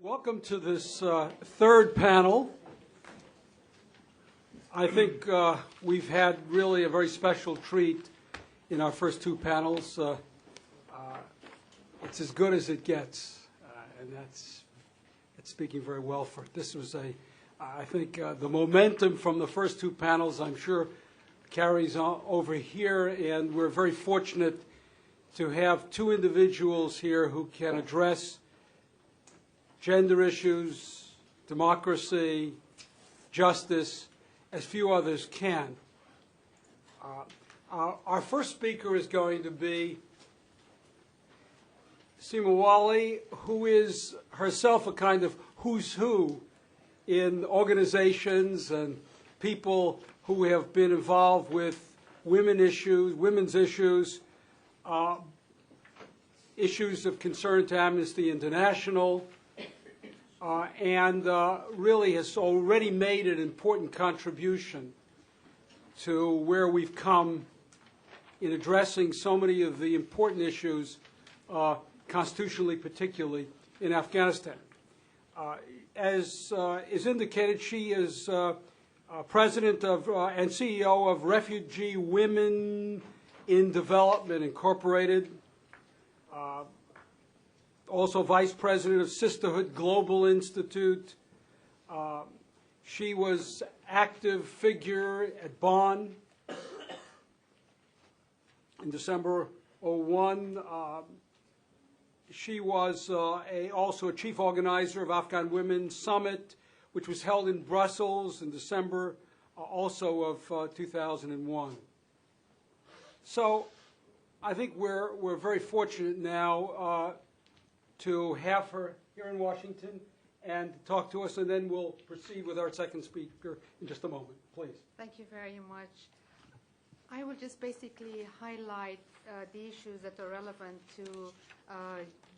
Welcome to this third panel. I think we've had really a very special treat in our first two panels. It's as good as it gets, and that's speaking very well for it. This was I think the momentum from the first two panels, I'm sure, carries on over here, and we're very fortunate to have two individuals here who can address gender issues, democracy, justice, as few others can. Our first speaker is going to be Sima Wali, who is herself a kind of who's who in organizations and people who have been involved with women's issues, issues of concern to Amnesty International, and really has already made an important contribution to where we've come in addressing so many of the important issues, constitutionally particularly, in Afghanistan. As is indicated, she is president of and CEO of Refugee Women in Development Incorporated, also vice president of Sisterhood Global Institute. She was active figure at Bonn in December '01. She was also a chief organizer of Afghan Women's Summit, which was held in Brussels in December also of 2001. So I think we're very fortunate now to have her here in Washington and talk to us, and then we'll proceed with our second speaker in just a moment. Please. Thank you very much. I will just basically highlight the issues that are relevant to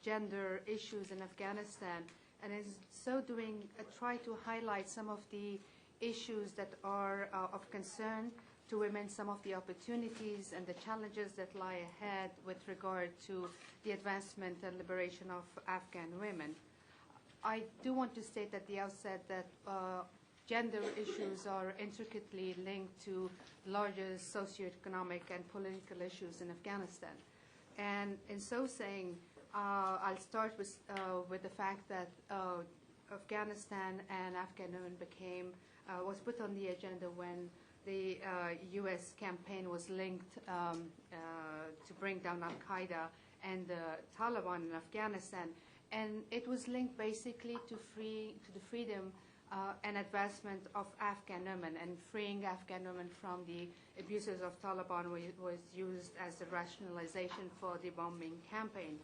gender issues in Afghanistan, and in so doing, try to highlight some of the issues that are of concern to women, some of the opportunities and the challenges that lie ahead with regard to the advancement and liberation of Afghan women. I do want to state at the outset that gender issues are intricately linked to larger socioeconomic and political issues in Afghanistan. And in so saying, I'll start with the fact that Afghanistan and Afghan women was put on the agenda when the U.S. campaign was linked to bring down Al-Qaeda and the Taliban in Afghanistan. And it was linked basically to the freedom and advancement of Afghan women, and freeing Afghan women from the abuses of Taliban was used as a rationalization for the bombing campaign.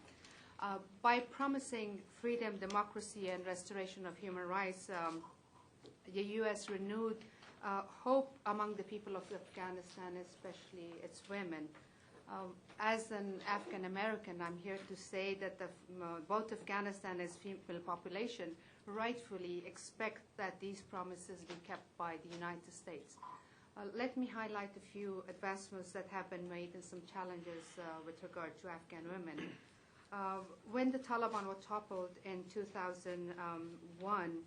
By promising freedom, democracy, and restoration of human rights, the U.S. renewed hope among the people of Afghanistan, especially its women. As an Afghan American, I'm here to say that both Afghanistan and its female population rightfully expect that these promises be kept by the United States. Let me highlight a few advancements that have been made and some challenges with regard to Afghan women. When the Taliban were toppled in 2001,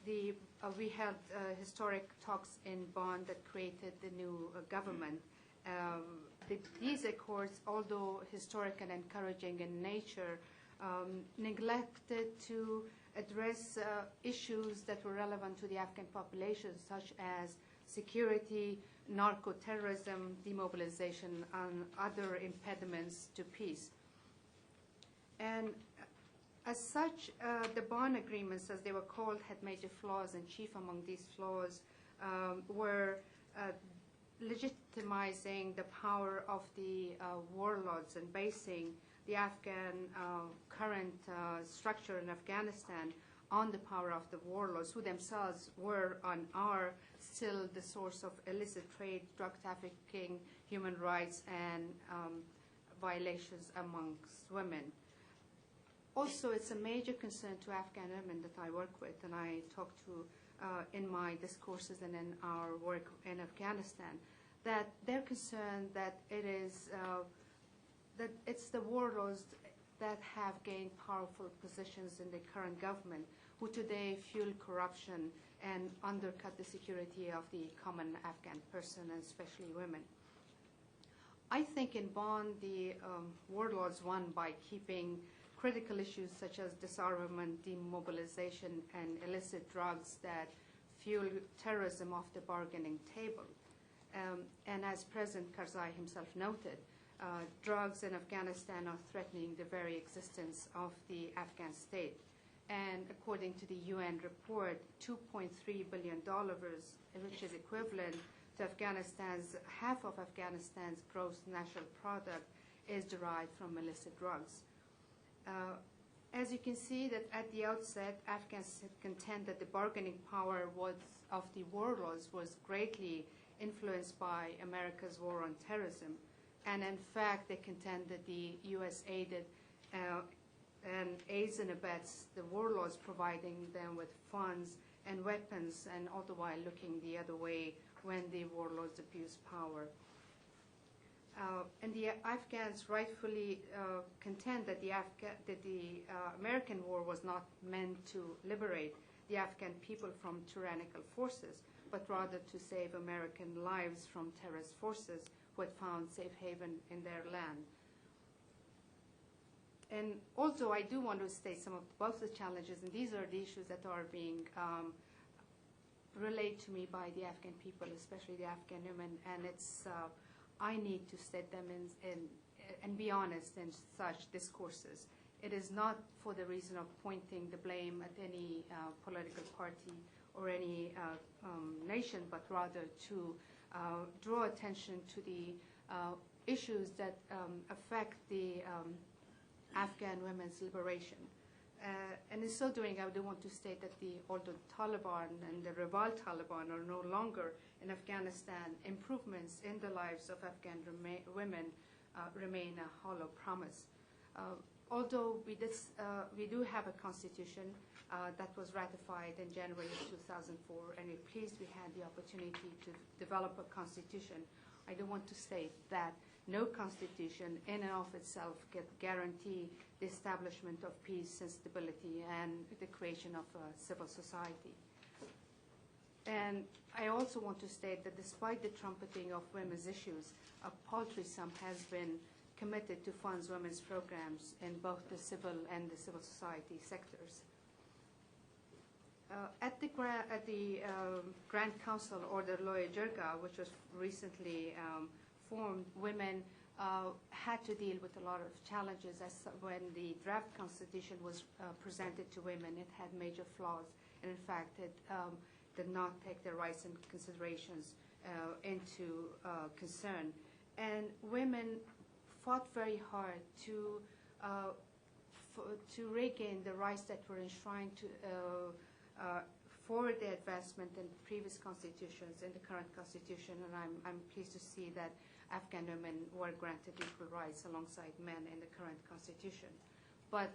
we held historic talks in Bonn that created the new government. These accords, although historic and encouraging in nature, neglected to address issues that were relevant to the Afghan population, such as security, narco-terrorism, demobilization, and other impediments to peace. And as such, the Bonn agreements, as they were called, had major flaws, and chief among these flaws were legitimizing the power of the warlords and basing the Afghan current structure in Afghanistan on the power of the warlords, who themselves are still the source of illicit trade, drug trafficking, human rights, and violations amongst women. Also, it's a major concern to Afghan women that I work with, and I talk to in my discourses and in our work in Afghanistan, that they're concerned that it's the warlords that have gained powerful positions in the current government, who today fuel corruption and undercut the security of the common Afghan person, and especially women. I think in Bonn, the warlords won by keeping critical issues such as disarmament, demobilization, and illicit drugs that fuel terrorism off the bargaining table. And as President Karzai himself noted, drugs in Afghanistan are threatening the very existence of the Afghan state. And according to the UN report, $2.3 billion, which is equivalent to half of Afghanistan's gross national product, is derived from illicit drugs. As you can see, that at the outset, Afghans contend that the bargaining power of the warlords was greatly influenced by America's war on terrorism. And in fact, they contend that the U.S. aided and aids and abets the warlords, providing them with funds and weapons, and all the while looking the other way when the warlords abuse power. And the Afghans rightfully contend that the American war was not meant to liberate the Afghan people from tyrannical forces, but rather to save American lives from terrorist forces who had found safe haven in their land. And also, I do want to state both the challenges, and these are the issues that are being relayed to me by the Afghan people, especially the Afghan women, and it's I need to state them and be honest in such discourses. It is not for the reason of pointing the blame at any political party or any nation, but rather to draw attention to the issues that affect the Afghan women's liberation. And in so doing, I do want to state that although Taliban and the revolt Taliban are no longer in Afghanistan, improvements in the lives of Afghan women remain a hollow promise. Although we do have a constitution that was ratified in January of 2004, and we're pleased we had the opportunity to develop a constitution, I do want to state that no constitution in and of itself can guarantee the establishment of peace and stability and the creation of a civil society. And I also want to state that despite the trumpeting of women's issues, a paltry sum has been committed to fund women's programs in both the civil and the civil society sectors. At the Grand Council, or the Loya Jirga, which was recently formed, women had to deal with a lot of challenges. As when the draft constitution was presented to women, it had major flaws, and in fact, it did not take their rights and considerations into concern. And women fought very hard to regain the rights that were enshrined for the advancement in previous constitutions, in the current constitution, and I'm pleased to see that Afghan women were granted equal rights alongside men in the current constitution. But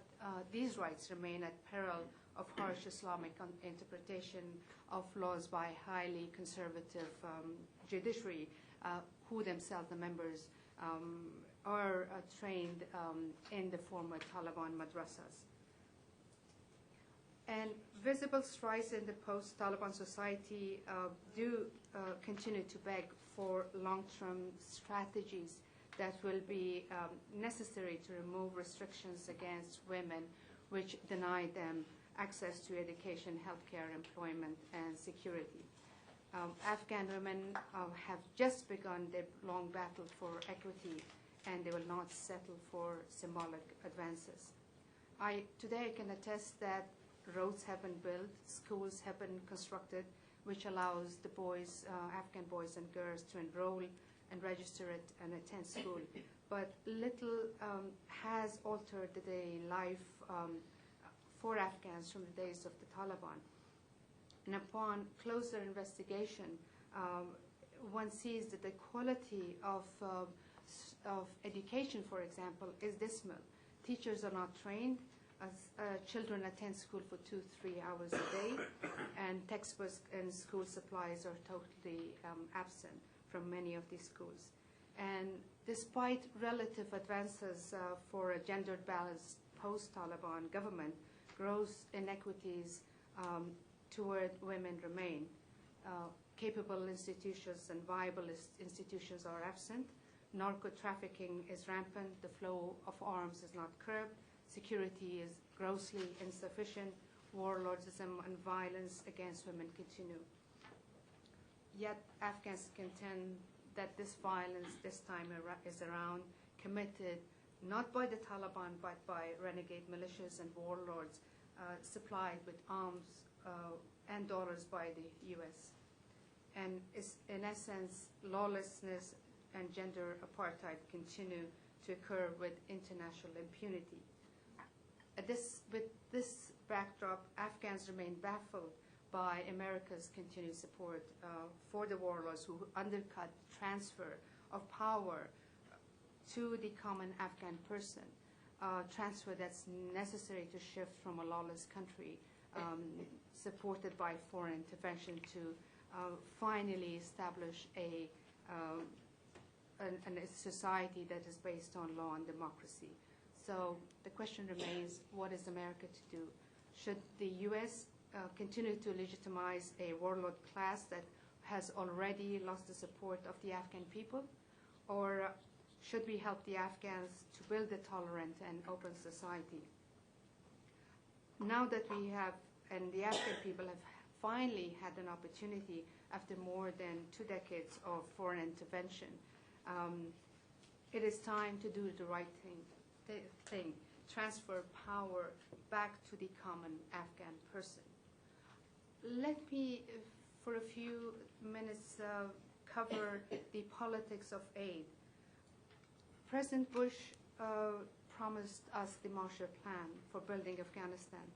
these rights remain at peril of harsh Islamic interpretation of laws by highly conservative judiciary, who themselves, the members, are trained in the former Taliban madrasas. And visible strides in the post-Taliban society do continue to beg for long-term strategies that will be necessary to remove restrictions against women which deny them access to education, healthcare, employment, and security. Afghan women have just begun their long battle for equity, and they will not settle for symbolic advances. Today I can attest that roads have been built, schools have been constructed, which allows the boys, Afghan boys and girls, to enroll and register and attend school. But little has altered the life for Afghans from the days of the Taliban. And upon closer investigation, one sees that the quality of education, for example, is dismal. Teachers are not trained. Children attend school for 2-3 hours a day, and textbooks and school supplies are totally absent from many of these schools. And despite relative advances for a gendered balanced post-Taliban government, gross inequities toward women remain. Capable institutions and viable institutions are absent. Narco-trafficking is rampant. The flow of arms is not curbed. Security is grossly insufficient. Warlordism and violence against women continue. Yet Afghans contend that this violence this time is around committed not by the Taliban but by renegade militias and warlords supplied with arms and dollars by the U.S. And is, in essence, lawlessness and gender apartheid continue to occur with international impunity. With this backdrop, Afghans remain baffled by America's continued support for the warlords who undercut transfer of power to the common Afghan person, transfer that's necessary to shift from a lawless country supported by foreign intervention to finally establish a society that is based on law and democracy. So the question remains, what is America to do? Should the U.S. Continue to legitimize a warlord class that has already lost the support of the Afghan people? Or should we help the Afghans to build a tolerant and open society? Now that we have, and the Afghan people have finally had an opportunity after more than 2 decades of foreign intervention, it is time to do the right thing, transfer power back to the common Afghan person. Let me, for a few minutes, cover the politics of aid. President Bush promised us the Marshall Plan for building Afghanistan.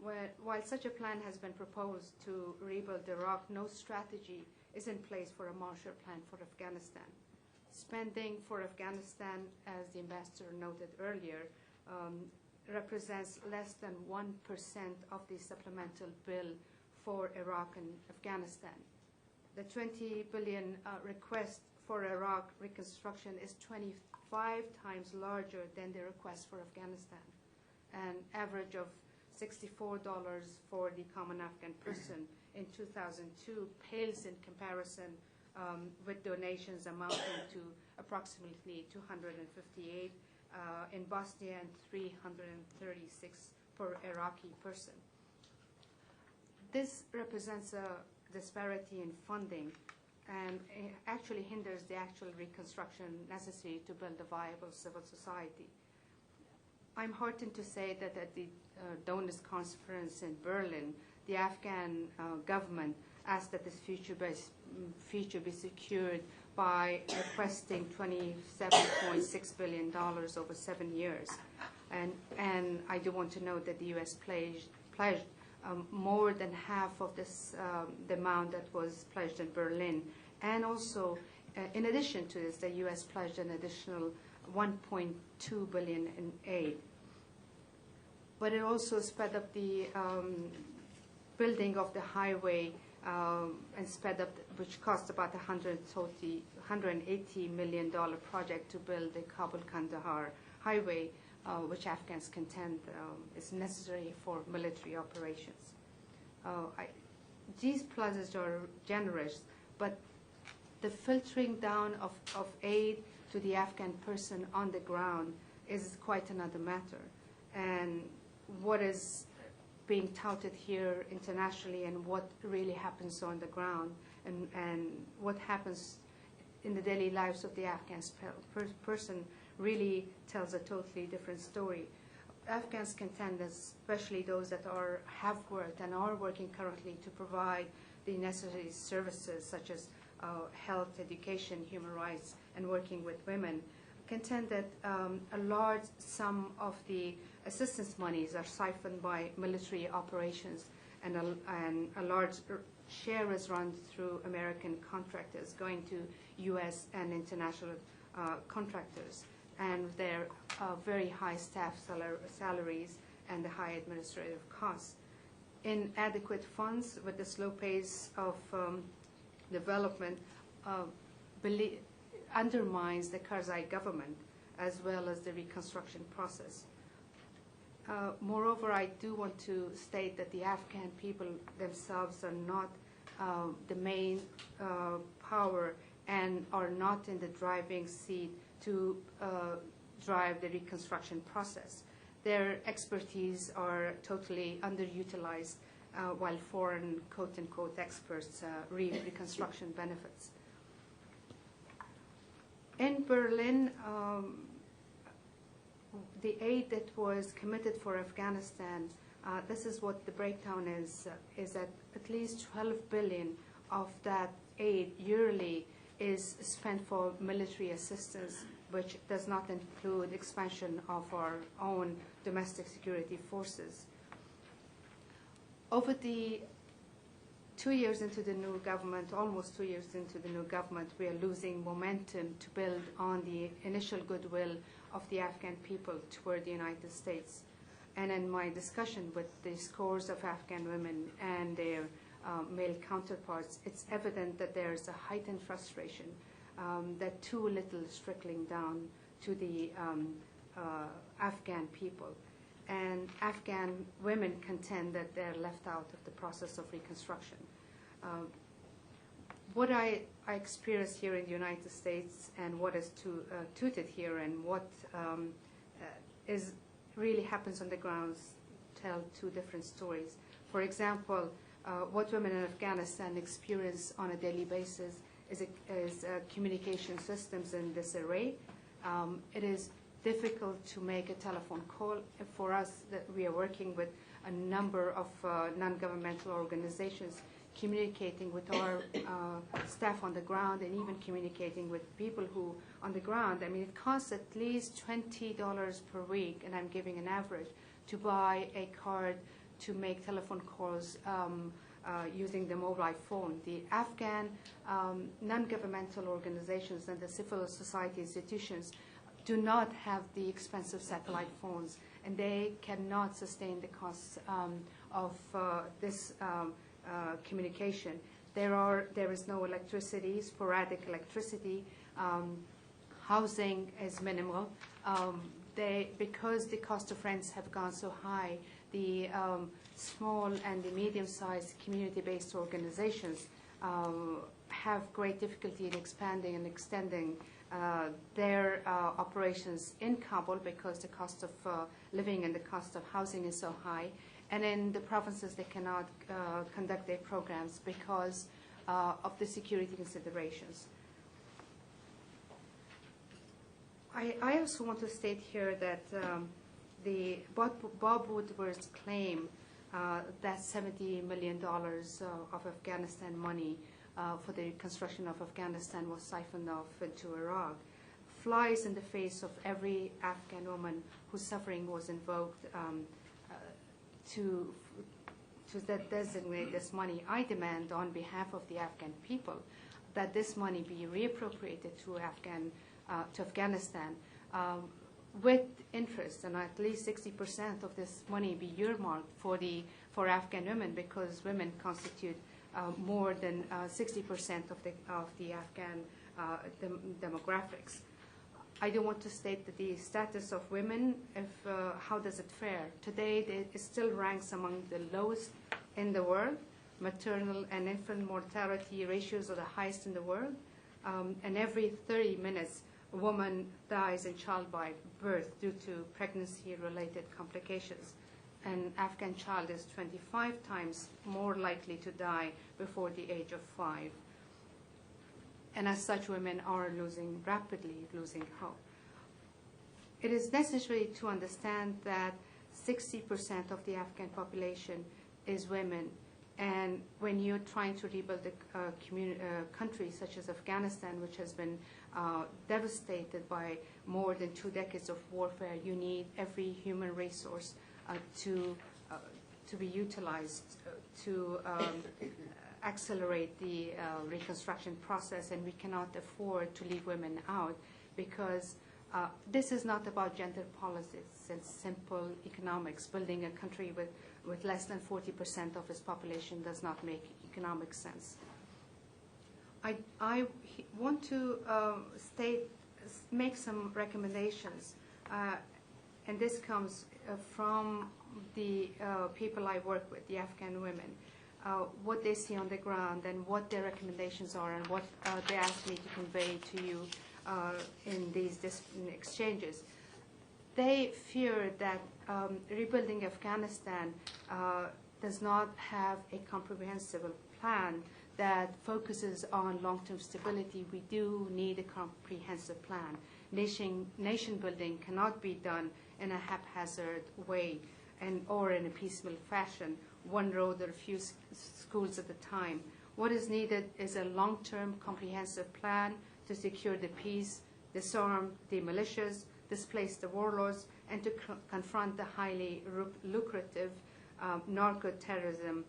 While such a plan has been proposed to rebuild Iraq, no strategy is in place for a Marshall Plan for Afghanistan. Spending for Afghanistan, as the ambassador noted earlier, represents less than 1% of the supplemental bill for Iraq and Afghanistan. The $20 billion request for Iraq reconstruction is 25 times larger than the request for Afghanistan. An average of $64 for the common Afghan person in 2002 pales in comparison with donations amounting to approximately 258 in Bosnia and 336 per Iraqi person. This represents a disparity in funding and actually hinders the actual reconstruction necessary to build a viable civil society. I'm heartened to say that at the donors conference in Berlin, the Afghan government asked that this future be secured by requesting $27.6 billion over 7 years. And I do want to note that the U.S. pledged more than half of this, the amount that was pledged in Berlin. And also, in addition to this, the U.S. pledged an additional $1.2 billion in aid. But it also sped up the building of the highway and sped up, which cost about $180 million project to build the Kabul-Kandahar highway, which Afghans contend is necessary for military operations. These pledges are generous, but the filtering down of aid to the Afghan person on the ground is quite another matter. And what is being touted here internationally and what really happens on the ground and what happens in the daily lives of the Afghan person really tells a totally different story. Afghans contend, especially those that have worked and are working currently, to provide the necessary services such as health, education, human rights, and working with women, contend that a large sum of the assistance monies are siphoned by military operations, and a large share is run through American contractors going to U.S. and international contractors, and their very high staff salaries and the high administrative costs. Inadequate funds with the slow pace of development, undermines the Karzai government as well as the reconstruction process. Moreover, I do want to state that the Afghan people themselves are not the main power and are not in the driving seat to drive the reconstruction process. Their expertise are totally underutilized while foreign quote-unquote experts reap reconstruction benefits. In Berlin, the aid that was committed for Afghanistan, this is what the breakdown is that at least 12 billion of that aid yearly is spent for military assistance, which does not include expansion of our own domestic security forces. Over the 2 years into the new government, almost 2 years into the new government, we are losing momentum to build on the initial goodwill of the Afghan people toward the United States. And in my discussion with the scores of Afghan women and their male counterparts, it's evident that there's a heightened frustration that too little is trickling down to the Afghan people. And Afghan women contend that they're left out of the process of reconstruction. What I experience here in the United States and what is tutored here and what is really happens on the ground tell two different stories. For example, what women in Afghanistan experience on a daily basis is communication systems in disarray. It is difficult to make a telephone call. For us, that we are working with a number of non-governmental organizations, communicating with our staff on the ground and even communicating with people who on the ground. I mean, it costs at least $20 per week, and I'm giving an average, to buy a card to make telephone calls using the mobile phone. The Afghan non-governmental organizations and the civil society institutions do not have the expensive satellite phones, and they cannot sustain the costs of this communication. There is no electricity, sporadic electricity. Housing is minimal. Because the cost of rents have gone so high, the small and the medium-sized community-based organizations have great difficulty in expanding and extending their operations in Kabul because the cost of living and the cost of housing is so high. And in the provinces, they cannot conduct their programs because of the security considerations. I also want to state here that the Bob Woodward's claim that $70 million of Afghanistan money for the reconstruction of Afghanistan was siphoned off into Iraq flies in the face of every Afghan woman whose suffering was invoked to designate this money. I demand on behalf of the Afghan people that this money be reappropriated to Afghanistan with interest, and at least 60% of this money be earmarked for Afghan women, because women constitute more than 60% of the Afghan demographics. I do want to state that the status of women, how does it fare? Today, it still ranks among the lowest in the world. Maternal and infant mortality ratios are the highest in the world. And every 30 minutes, a woman dies in childbirth due to pregnancy-related complications. An Afghan child is 25 times more likely to die before the age of 5. And as such, women are rapidly losing hope. It is necessary to understand that 60% of the Afghan population is women. And when you're trying to rebuild a country such as Afghanistan, which has been devastated by more than 2 decades of warfare, you need every human resource to be utilized to accelerate the reconstruction process, and we cannot afford to leave women out, because this is not about gender politics. It's simple economics. Building a country with less than 40% of its population does not make economic sense. want to make some recommendations, and this comes from the people I work with, the Afghan women, what they see on the ground and what their recommendations are and what they ask me to convey to you in these exchanges. They fear that rebuilding Afghanistan does not have a comprehensive plan that focuses on long-term stability. We do need a comprehensive plan. Nation building cannot be done in a haphazard way or in a piecemeal fashion, one road or a few schools at a time. What is needed is a long-term comprehensive plan to secure the peace, disarm the militias, displace the warlords, and to confront the highly lucrative narco-terrorism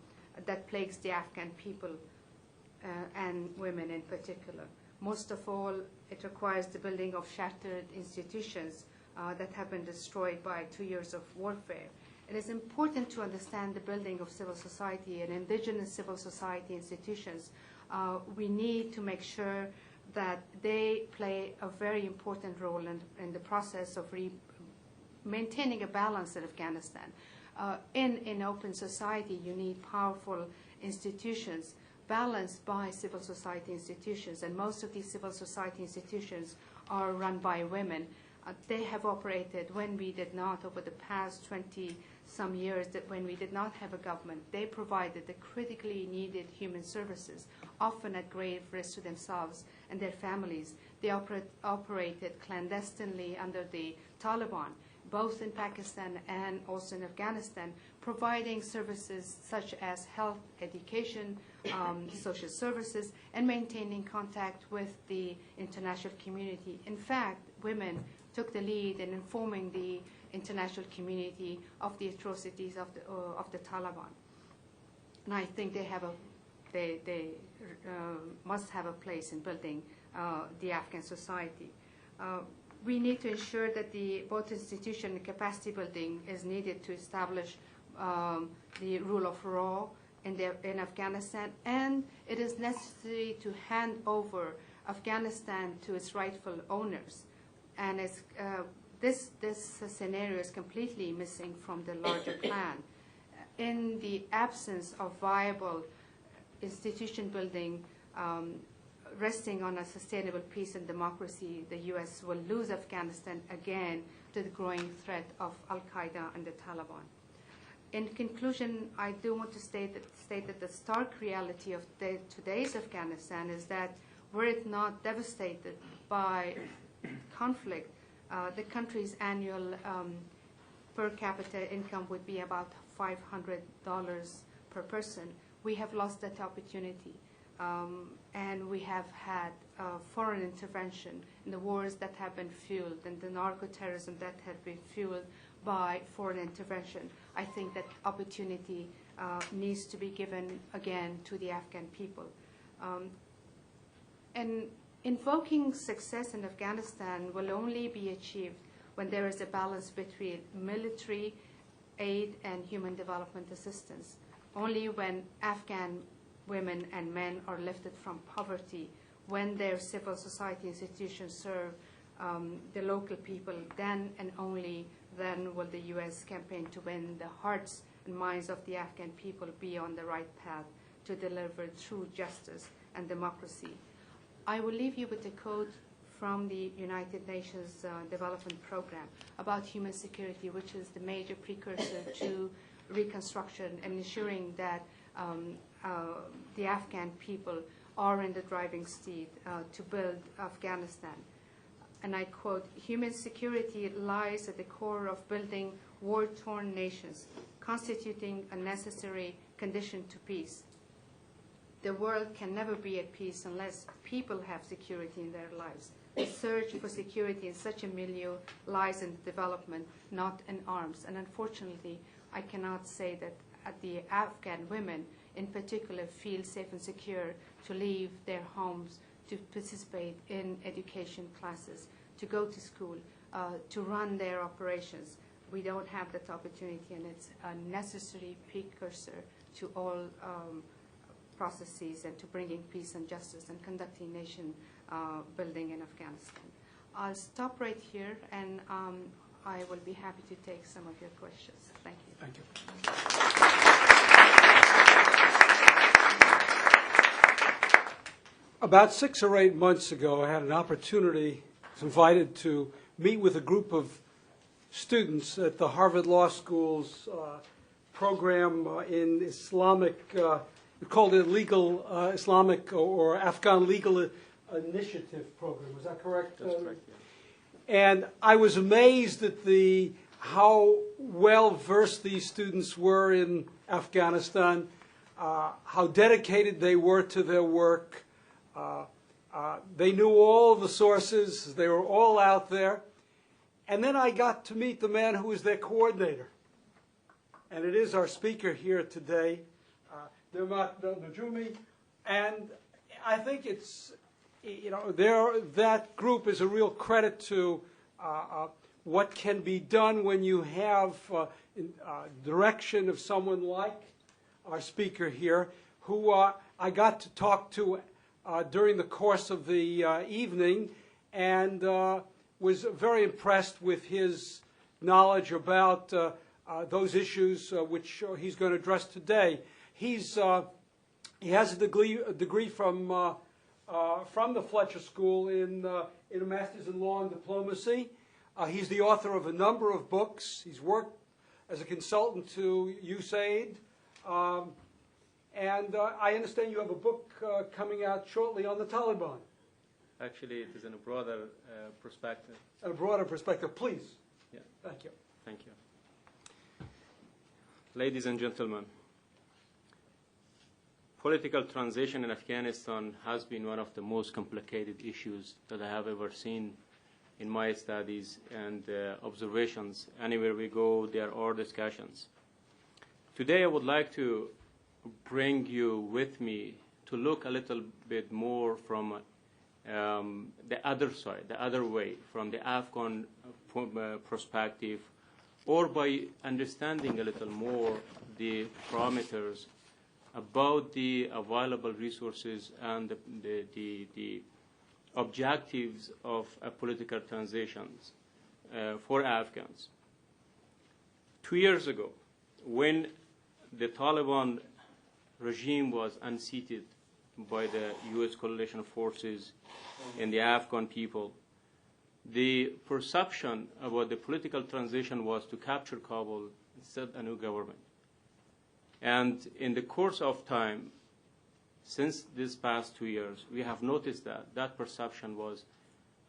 that plagues the Afghan people and women in particular. Most of all, it requires the building of shattered institutions that have been destroyed by 2 years of warfare. It is important to understand the building of civil society and indigenous civil society institutions. We need to make sure that they play a very important role in the process of maintaining a balance in Afghanistan. In open society, you need powerful institutions balanced by civil society institutions, and most of these civil society institutions are run by women. They have operated when we did not, over the past 20-some years, that when we did not have a government, they provided the critically needed human services, often at grave risk to themselves and their families. They operated clandestinely under the Taliban, both in Pakistan and also in Afghanistan, providing services such as health, education, social services, and maintaining contact with the international community. In fact, women took the lead in informing the international community of the atrocities of the Taliban. And I think they must have a place in building the Afghan society. We need to ensure that both institution and capacity building is needed to establish the rule of law in Afghanistan, and it is necessary to hand over Afghanistan to its rightful owners. And this scenario is completely missing from the larger plan. In the absence of viable institution building resting on a sustainable peace and democracy, the U.S. will lose Afghanistan again to the growing threat of Al-Qaeda and the Taliban. In conclusion, I do want to state that the stark reality of today's Afghanistan is that were it not devastated by conflict, the country's annual per capita income would be about $500 per person. We have lost that opportunity. And we have had foreign intervention in the wars that have been fueled and the narco-terrorism that have been fueled by foreign intervention. I think that opportunity needs to be given again to the Afghan people. And invoking success in Afghanistan will only be achieved when there is a balance between military aid and human development assistance. Only when Afghan women and men are lifted from poverty, when their civil society institutions serve the local people, then and only then will the U.S. campaign to win the hearts and minds of the Afghan people be on the right path to deliver true justice and democracy. I will leave you with a quote from the United Nations Development Program about human security, which is the major precursor to reconstruction and ensuring that the Afghan people are in the driving seat to build Afghanistan. And I quote, "Human security lies at the core of building war-torn nations, constituting a necessary condition to peace. The world can never be at peace unless people have security in their lives. The search for security in such a milieu lies in development, not in arms." And unfortunately, I cannot say that the Afghan women in particular feel safe and secure to leave their homes, to participate in education classes, to go to school, to run their operations. We don't have that opportunity, and it's a necessary precursor to all processes and to bringing peace and justice and conducting nation building in Afghanistan. I'll stop right here, and I will be happy to take some of your questions. Thank you. Thank you. About 6 or 8 months ago, I had an opportunity, I was invited to meet with a group of students at the Harvard Law School's program in Islamic, we called it Legal Islamic or Afghan Legal Initiative Program. Was that correct? That's correct, yeah. And I was amazed at how well versed these students were in Afghanistan, how dedicated they were to their work. They knew all the sources. They were all out there. And then I got to meet the man who was their coordinator. And it is our speaker here today, Neamat, Nojumi. And I think it's, that group is a real credit to what can be done when you have direction of someone like our speaker here, who I got to talk to during the course of the evening, and was very impressed with his knowledge about those issues which he's going to address today. He has a degree from the Fletcher School in a Master's in Law and Diplomacy. He's the author of a number of books. He's worked as a consultant to USAID. And I understand you have a book coming out shortly on the Taliban. Actually, it is in a broader perspective. A broader perspective, please. Yeah. Thank you. Thank you. Ladies and gentlemen, political transition in Afghanistan has been one of the most complicated issues that I have ever seen in my studies and observations. Anywhere we go, there are discussions. Today, I would like to bring you with me to look a little bit more from the other side, the other way, from the Afghan perspective, or by understanding a little more the parameters about the available resources and the objectives of a political transitions for Afghans. 2 years ago, when the Taliban regime was unseated by the U.S. coalition forces and the Afghan people, the perception about the political transition was to capture Kabul and set a new government. And in the course of time, since these past 2 years, we have noticed that that perception was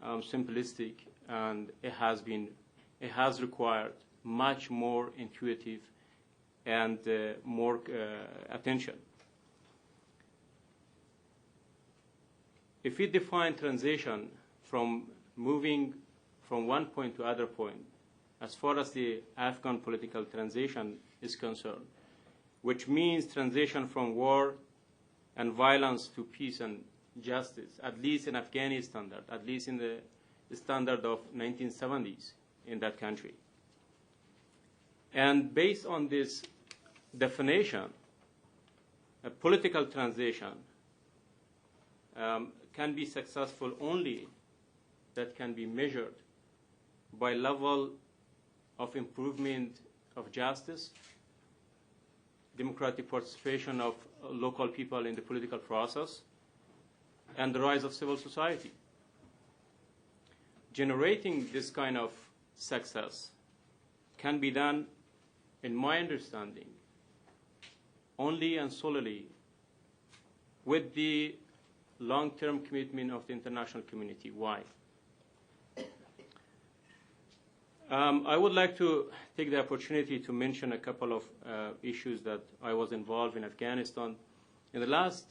simplistic, and it has required much more intuitive and more attention. If we define transition from moving from one point to other point, as far as the Afghan political transition is concerned, which means transition from war and violence to peace and justice, at least in Afghani standard, at least in the standard of 1970s in that country. And based on this definition, a political transition can be successful only that can be measured by level of improvement of justice, democratic participation of local people in the political process, and the rise of civil society. Generating this kind of success can be done, in my understanding, only and solely with the long-term commitment of the international community. Why? I would like to take the opportunity to mention a couple of issues that I was involved in Afghanistan. In the last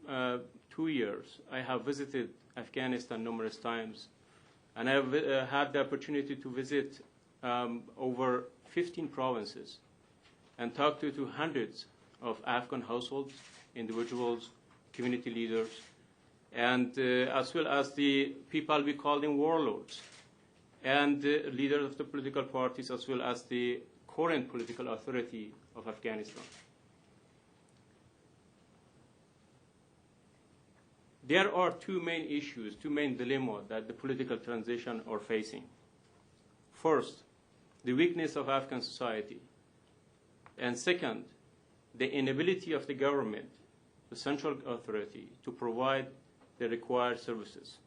2 years, I have visited Afghanistan numerous times, and I have had the opportunity to visit over 15 provinces and talk to hundreds of Afghan households, individuals, community leaders, and as well as the people we call them warlords, and leaders of the political parties, as well as the current political authority of Afghanistan. there are two main issues, two main dilemmas that the political transition are facing. First, the weakness of Afghan society. And second, the inability of the government, the central authority, to provide the required services.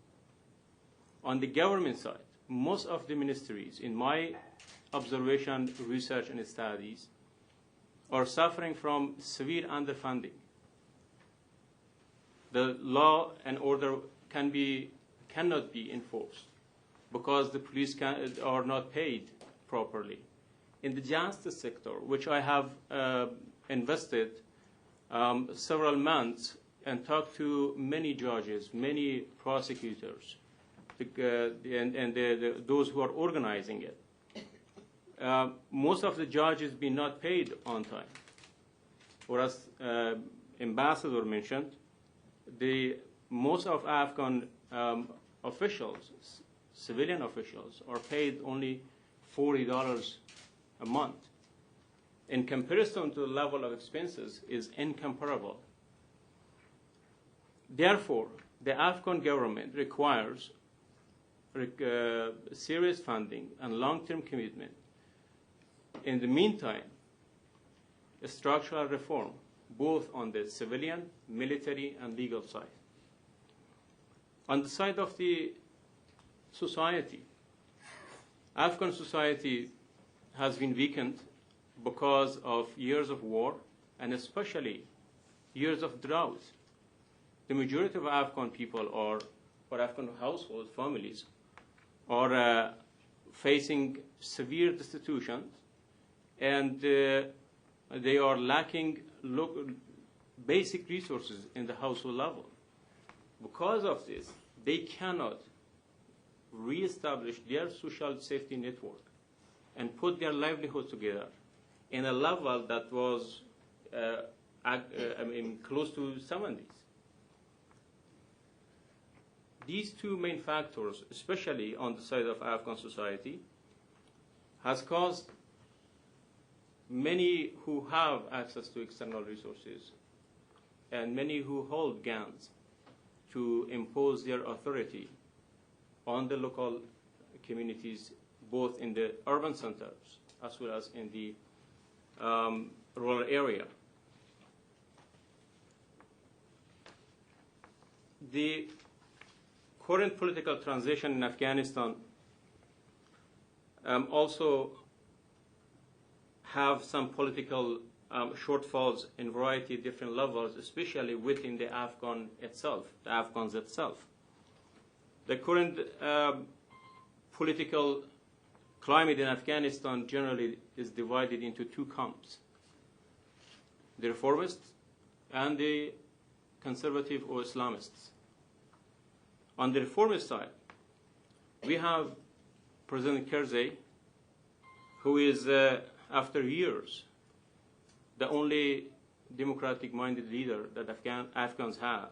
On the government side, most of the ministries, in my observation, research, and studies, are suffering from severe underfunding. The law and order cannot be enforced because the police are not paid properly. In the justice sector, which I have invested several months and talked to many judges, many prosecutors, and those who are organizing it, most of the judges been not paid on time. Or as Ambassador mentioned, most of Afghan officials, civilian officials, are paid only $40 a month. In comparison to the level of expenses is incomparable. Therefore, the Afghan government requires serious funding and long-term commitment. In the meantime, a structural reform, both on the civilian, military, and legal side. On the side of the society, Afghan society has been weakened because of years of war and especially years of drought. The majority of Afghan people or Afghan households, families, are facing severe destitution, and they are lacking basic resources in the household level. Because of this, they cannot reestablish their social safety network and put their livelihood together in a level that was close to 70s. These two main factors, especially on the side of Afghan society, has caused many who have access to external resources and many who hold guns to impose their authority on the local communities, both in the urban centers as well as in the rural area. The current political transition in Afghanistan also have some political shortfalls in variety of different levels, especially within the Afghans itself. The current political climate in Afghanistan generally is divided into two camps: the reformists and the conservative or Islamists. On the reformist side, we have President Karzai, who is, after years, the only democratic-minded leader that Afghans have.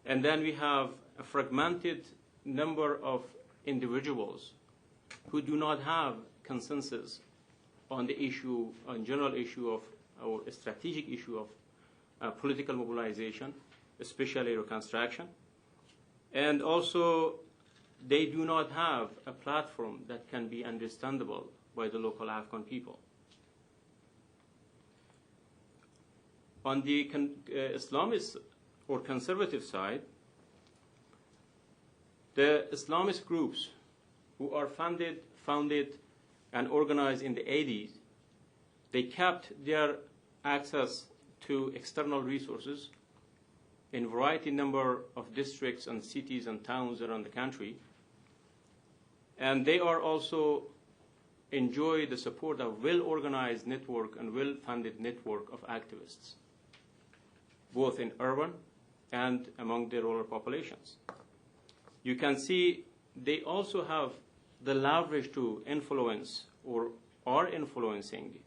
And then we have a fragmented number of individuals who do not have consensus on the issue, on general issue of, or a strategic issue of political mobilization, especially reconstruction. And also, they do not have a platform that can be understandable by the local Afghan people. On the Islamist or conservative side, the Islamist groups who are founded and organized in the 80s, they kept their access to external resources in a variety number of districts and cities and towns around the country. And they are also enjoy the support of well-organized network and well-funded network of activists, both in urban and among the rural populations. You can see they also have the leverage to influence or are influencing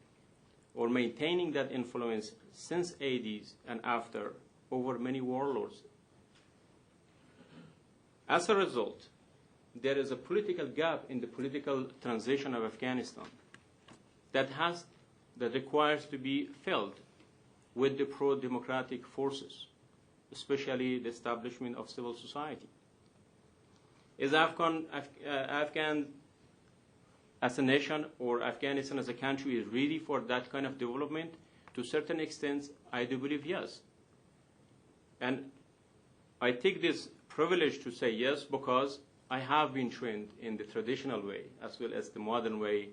or maintaining that influence since 80s and after over many warlords. As a result, there is a political gap in the political transition of Afghanistan that requires to be filled with the pro-democratic forces especially the establishment of civil society. Is Afghan as a nation or Afghanistan as a country is ready for that kind of development? To a certain extent, I do believe yes. And I take this privilege to say yes because I have been trained in the traditional way as well as the modern way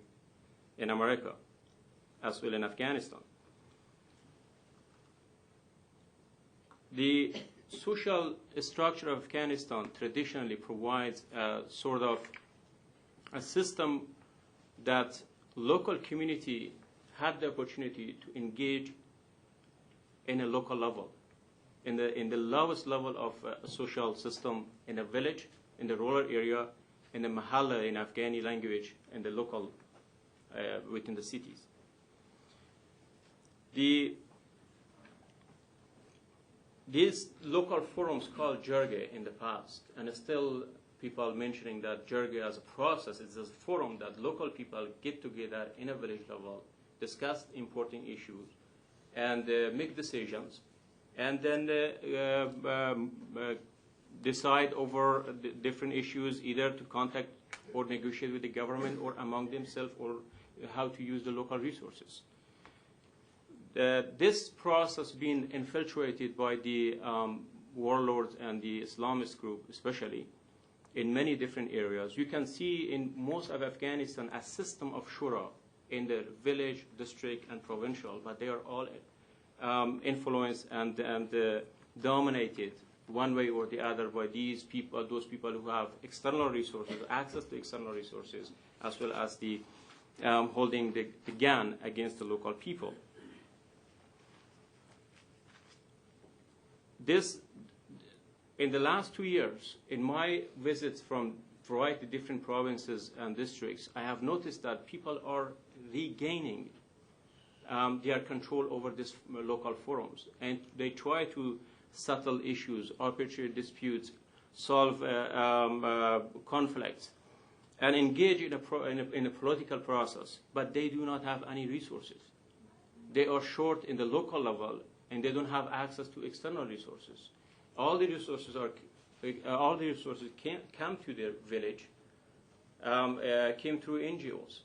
in America, as well in Afghanistan. The social structure of Afghanistan traditionally provides a sort of a system that local community had the opportunity to engage in a local level, in the lowest level of a social system in a village, in the rural area, in the mahalla in Afghani language, and the local within the cities. These local forums called Jirga in the past, and still people mentioning that Jirga as a process is a forum that local people get together in a village level, discuss important issues, and make decisions, and then decide over the different issues, either to contact or negotiate with the government or among themselves, or how to use the local resources. This process being infiltrated by the warlords and the Islamist group especially in many different areas. You can see in most of Afghanistan a system of shura in the village, district, and provincial, but they are all influenced and dominated one way or the other by these people, those people who have external resources, access to external resources, as well as the holding the gun against the local people. This, in the last 2 years, in my visits from variety of different provinces and districts, I have noticed that people are regaining their control over these local forums, and they try to settle issues, arbitrary disputes, solve conflicts, and engage in a political process, but they do not have any resources. They are short in the local level, and they don't have access to external resources. All the resources can't come to their village, came through NGOs,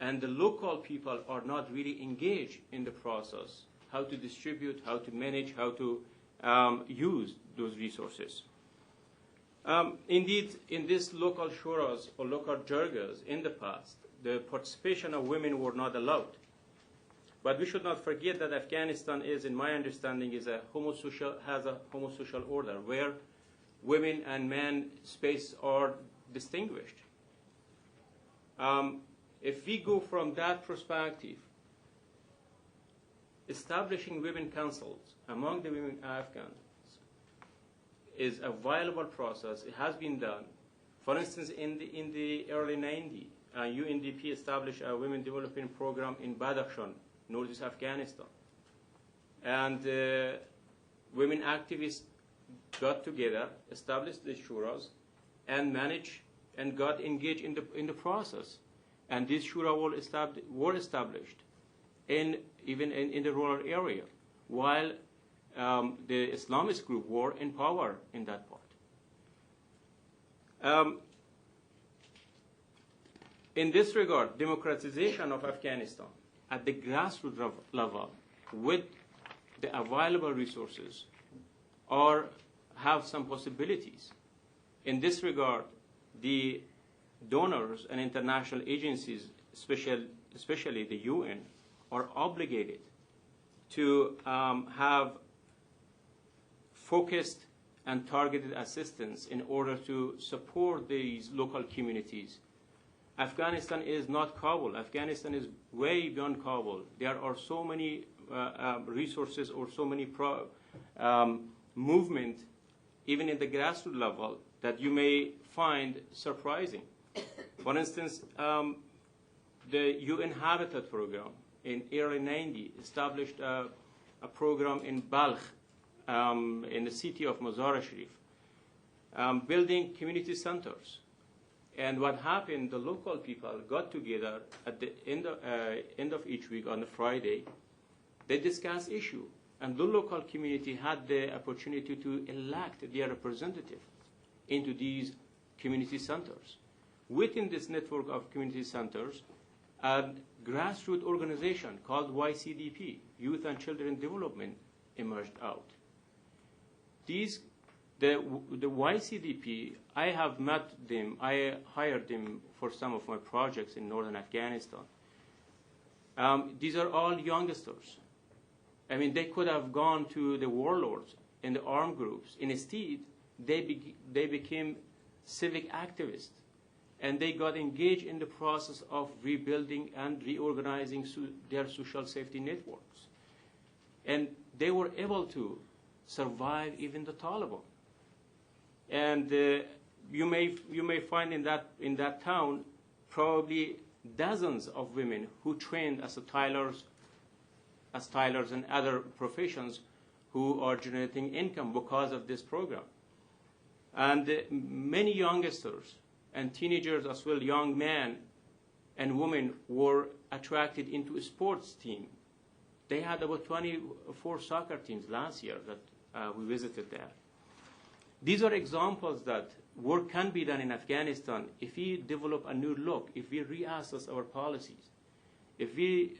and the local people are not really engaged in the process, how to distribute, how to manage, how to use those resources. Indeed, in these local shuras or local jirgas in the past, the participation of women were not allowed. But we should not forget that Afghanistan is, in my understanding, has a homosocial order where women and men spaces are distinguished. If we go from that perspective, establishing women councils among the women Afghans is a viable process. It has been done. For instance, in the early 90s, UNDP established a women development program in Badakhshan, northeast Afghanistan. And women activists got together, established the shuras, and managed and got engaged in the process. And these shura were established even in the rural area, while the Islamist group were in power in that part. In this regard, democratization of Afghanistan at the grassroots level with the available resources have some possibilities. In this regard, the donors and international agencies, especially the UN, are obligated to have focused and targeted assistance in order to support these local communities. Afghanistan is not Kabul. Afghanistan is way beyond Kabul. There are so many resources or so many movement, even in the grassroots level, that you may find surprising. For instance, the UN Habitat Program in early 90s established a program in Balkh, in the city of Mazar-e-Sharif, building community centers. And what happened, the local people got together at the end of each week on a Friday. They discuss issue. and the local community had the opportunity to elect their representative into these community centers. Within this network of community centers, a grassroots organization called YCDP, Youth and Children Development, emerged out. The YCDP, I have met them, I hired them for some of my projects in northern Afghanistan. These are all youngsters. I mean, they could have gone to the warlords and the armed groups. Instead, they became civic activists, and they got engaged in the process of rebuilding and reorganizing their social safety networks. And they were able to survive even the Taliban. And you may find in that town probably dozens of women who trained as tailors and other professions who are generating income because of this program. And many youngsters and teenagers as well, young men and women, were attracted into a sports team. They had about 24 soccer teams last year that we visited there. These are examples that work can be done in Afghanistan if we develop a new look, if we reassess our policies, if we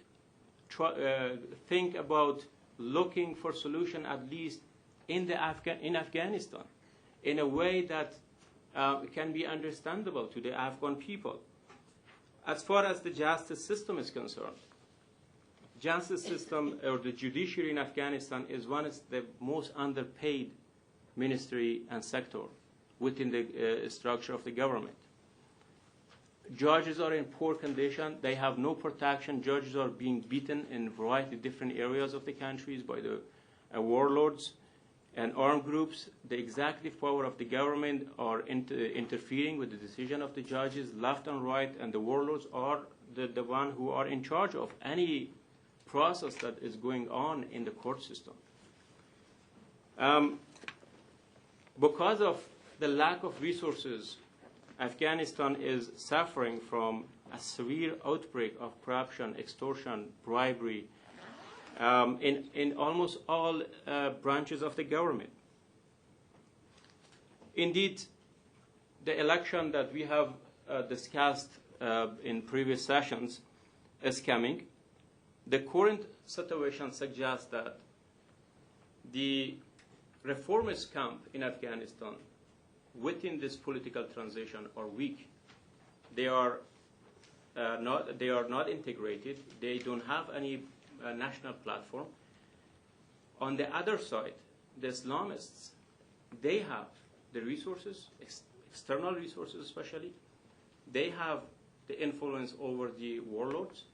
think about looking for solution at least in Afghanistan in a way that can be understandable to the Afghan people. As far as the justice system is concerned, justice system or the judiciary in Afghanistan is one of the most underpaid ministry and sector within the structure of the government. Judges are in poor condition. They have no protection. Judges are being beaten in a variety of different areas of the countries by the warlords and armed groups. The executive power of the government are interfering with the decision of the judges left and right, and the warlords are the one who are in charge of any process that is going on in the court system. Because of the lack of resources, Afghanistan is suffering from a severe outbreak of corruption, extortion, bribery in almost all branches of the government. Indeed, the election that we have discussed in previous sessions is coming. The current situation suggests that the reformist camp in Afghanistan within this political transition are weak. They are not integrated. They don't have any national platform. On the other side, the Islamists, they have the resources, external resources especially. They have the influence over the warlords,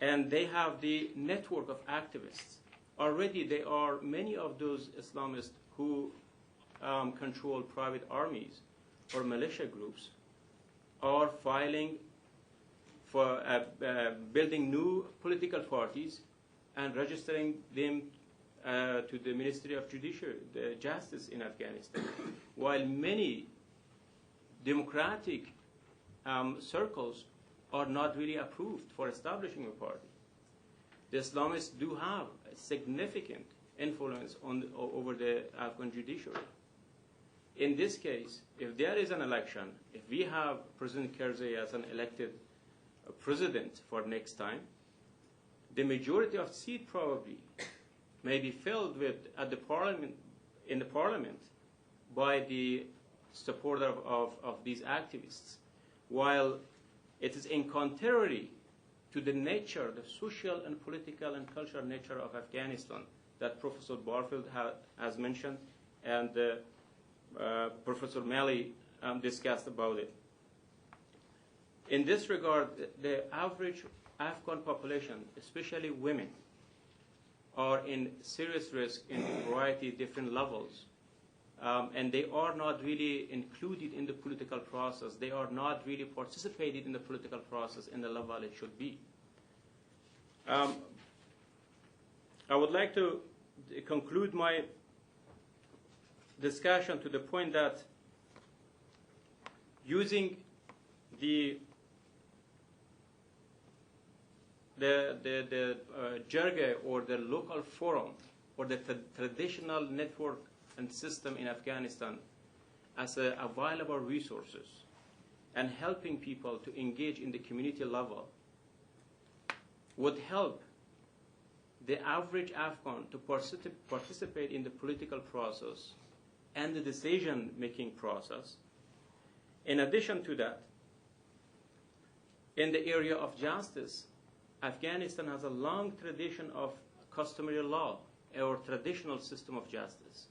and they have the network of activists. Already there are many of those Islamists who control private armies or militia groups are filing for building new political parties and registering them to the Ministry of Justice in Afghanistan, while many democratic circles are not really approved for establishing a party. The Islamists do have a significant influence over the Afghan judiciary. In this case, if there is an election, if we have President Karzai as an elected president for next time, the majority of seats probably may be filled with in the parliament by the supporter of these activists, while it is in contrary to the nature, the social and political and cultural nature of Afghanistan that Professor Barfield has mentioned, and Professor Maley discussed about it. In this regard, the average Afghan population, especially women, are in serious risk in a variety of different levels. And they are not really included in the political process. They are not really participated in the political process in the level it should be. I would like to conclude my discussion to the point that using the jirga or the local forum or the traditional network and system in Afghanistan as available resources and helping people to engage in the community level would help the average Afghan to participate in the political process and the decision-making process. In addition to that, in the area of justice, Afghanistan has a long tradition of customary law or traditional system of justice.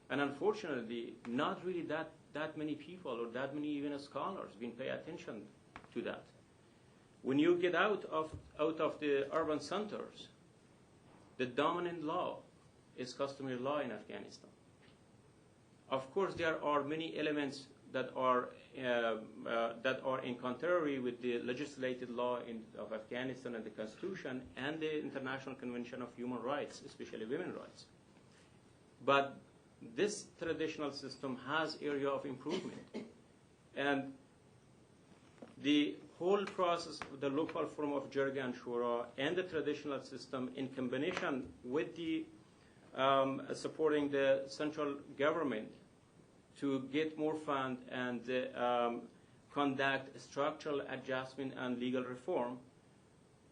And unfortunately, not really that many people or that many even scholars been pay attention to that. When you get out of the urban centers, the dominant law is customary law in Afghanistan. Of course, there are many elements that are in contrary with the legislated law of Afghanistan and the Constitution and the International Convention of Human Rights, especially women's rights. But this traditional system has area of improvement. And the whole process of the local form of Jirga and Shura and the traditional system in combination with the supporting the central government to get more funds and conduct structural adjustment and legal reform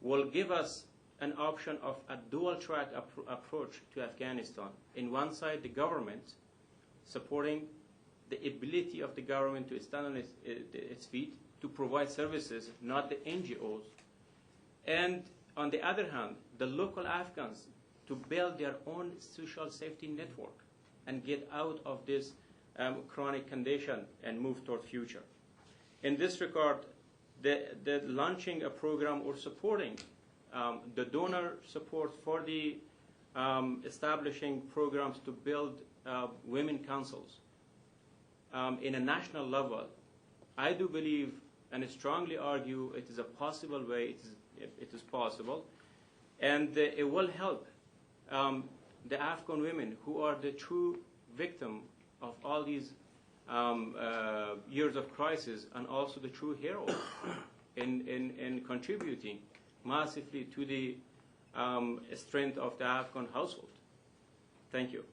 will give us an option of a dual-track approach to Afghanistan. In one side, the government supporting the ability of the government to stand on its feet, to provide services, not the NGOs. And on the other hand, the local Afghans to build their own social safety network and get out of this chronic condition and move toward future. In this regard, the launching a program or supporting the donor support for the establishing programs to build women councils in a national level, I do believe and strongly argue it is a possible way, it is possible, and it will help the Afghan women who are the true victim of all these years of crisis and also the true hero in contributing massively to the strength of the Afghan household. Thank you.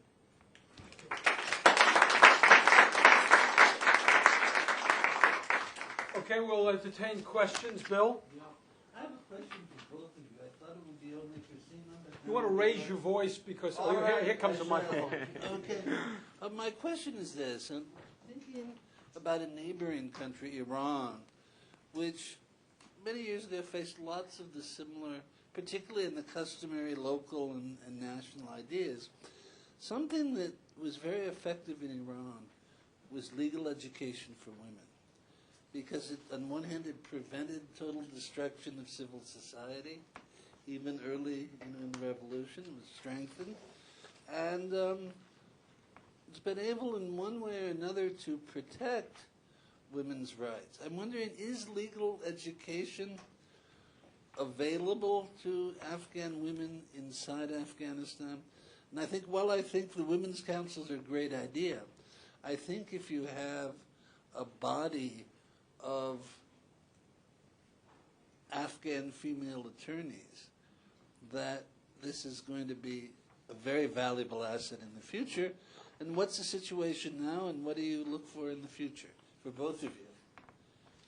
Okay, we'll entertain questions. Bill? Yeah. I have a question for both of you. I thought it would be only for Sima. You want to raise your voice because here comes the microphone. Okay. My question is this. I'm thinking about a neighboring country, Iran, which many years ago faced lots of the similar, particularly in the customary local and national ideas. Something that was very effective in Iran was legal education for women, because it, on one hand, it prevented total destruction of civil society, even early in the revolution. It was strengthened, and it's been able in one way or another to protect women's rights. I'm wondering, is legal education available to Afghan women inside Afghanistan? And I think, while I think the women's councils are a great idea, I think if you have a body of Afghan female attorneys, that this is going to be a very valuable asset in the future. And what's the situation now, and what do you look for in the future for both of you?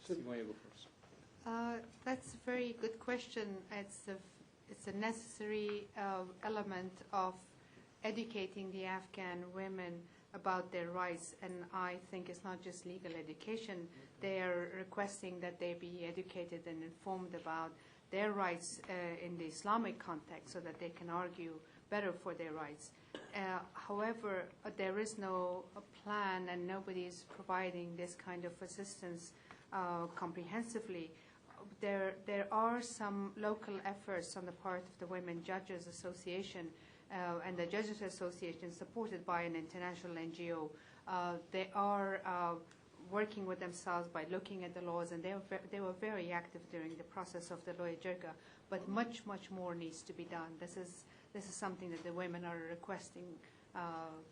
Sima, you go first. That's a very good question. It's a necessary element of educating the Afghan women about their rights, and I think it's not just legal education. They are requesting that they be educated and informed about their rights in the Islamic context so that they can argue better for their rights. However, there is no plan, and nobody is providing this kind of assistance comprehensively. There are some local efforts on the part of the Women Judges Association and the Judges Association, supported by an international NGO. They are working with themselves by looking at the laws, and they were very active during the process of the Loya Jirga. But much more needs to be done. This is something that the women are requesting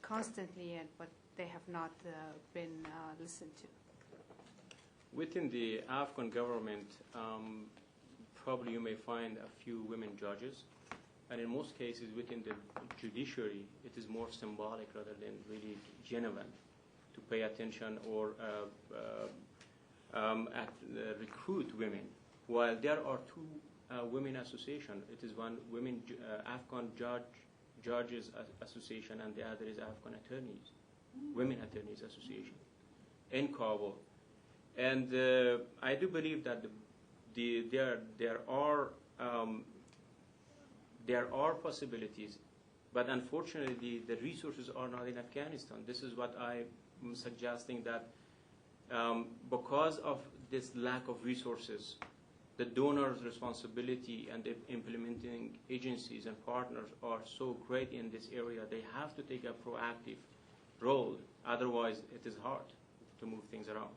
constantly, but they have not been listened to. Within the Afghan government, probably you may find a few women judges, and in most cases within the judiciary, it is more symbolic rather than really genuine to pay attention or recruit women. While there are two women associations, it is one women Afghan judges association, and the other is Afghan attorneys, women attorneys association in Kabul. And I do believe that there are possibilities, but unfortunately the resources are not in Afghanistan. This is what I'm suggesting, that because of this lack of resources, the donors' responsibility and the implementing agencies and partners are so great in this area. They have to take a proactive role. Otherwise, it is hard to move things around.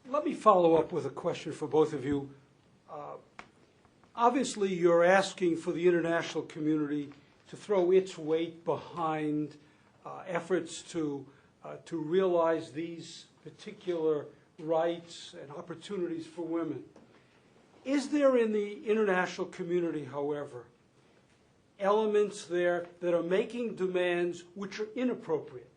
Let me follow up with a question for both of you. Obviously, you're asking for the international community to throw its weight behind efforts to realize these particular rights and opportunities for women. Is there in the international community, however, elements there that are making demands which are inappropriate,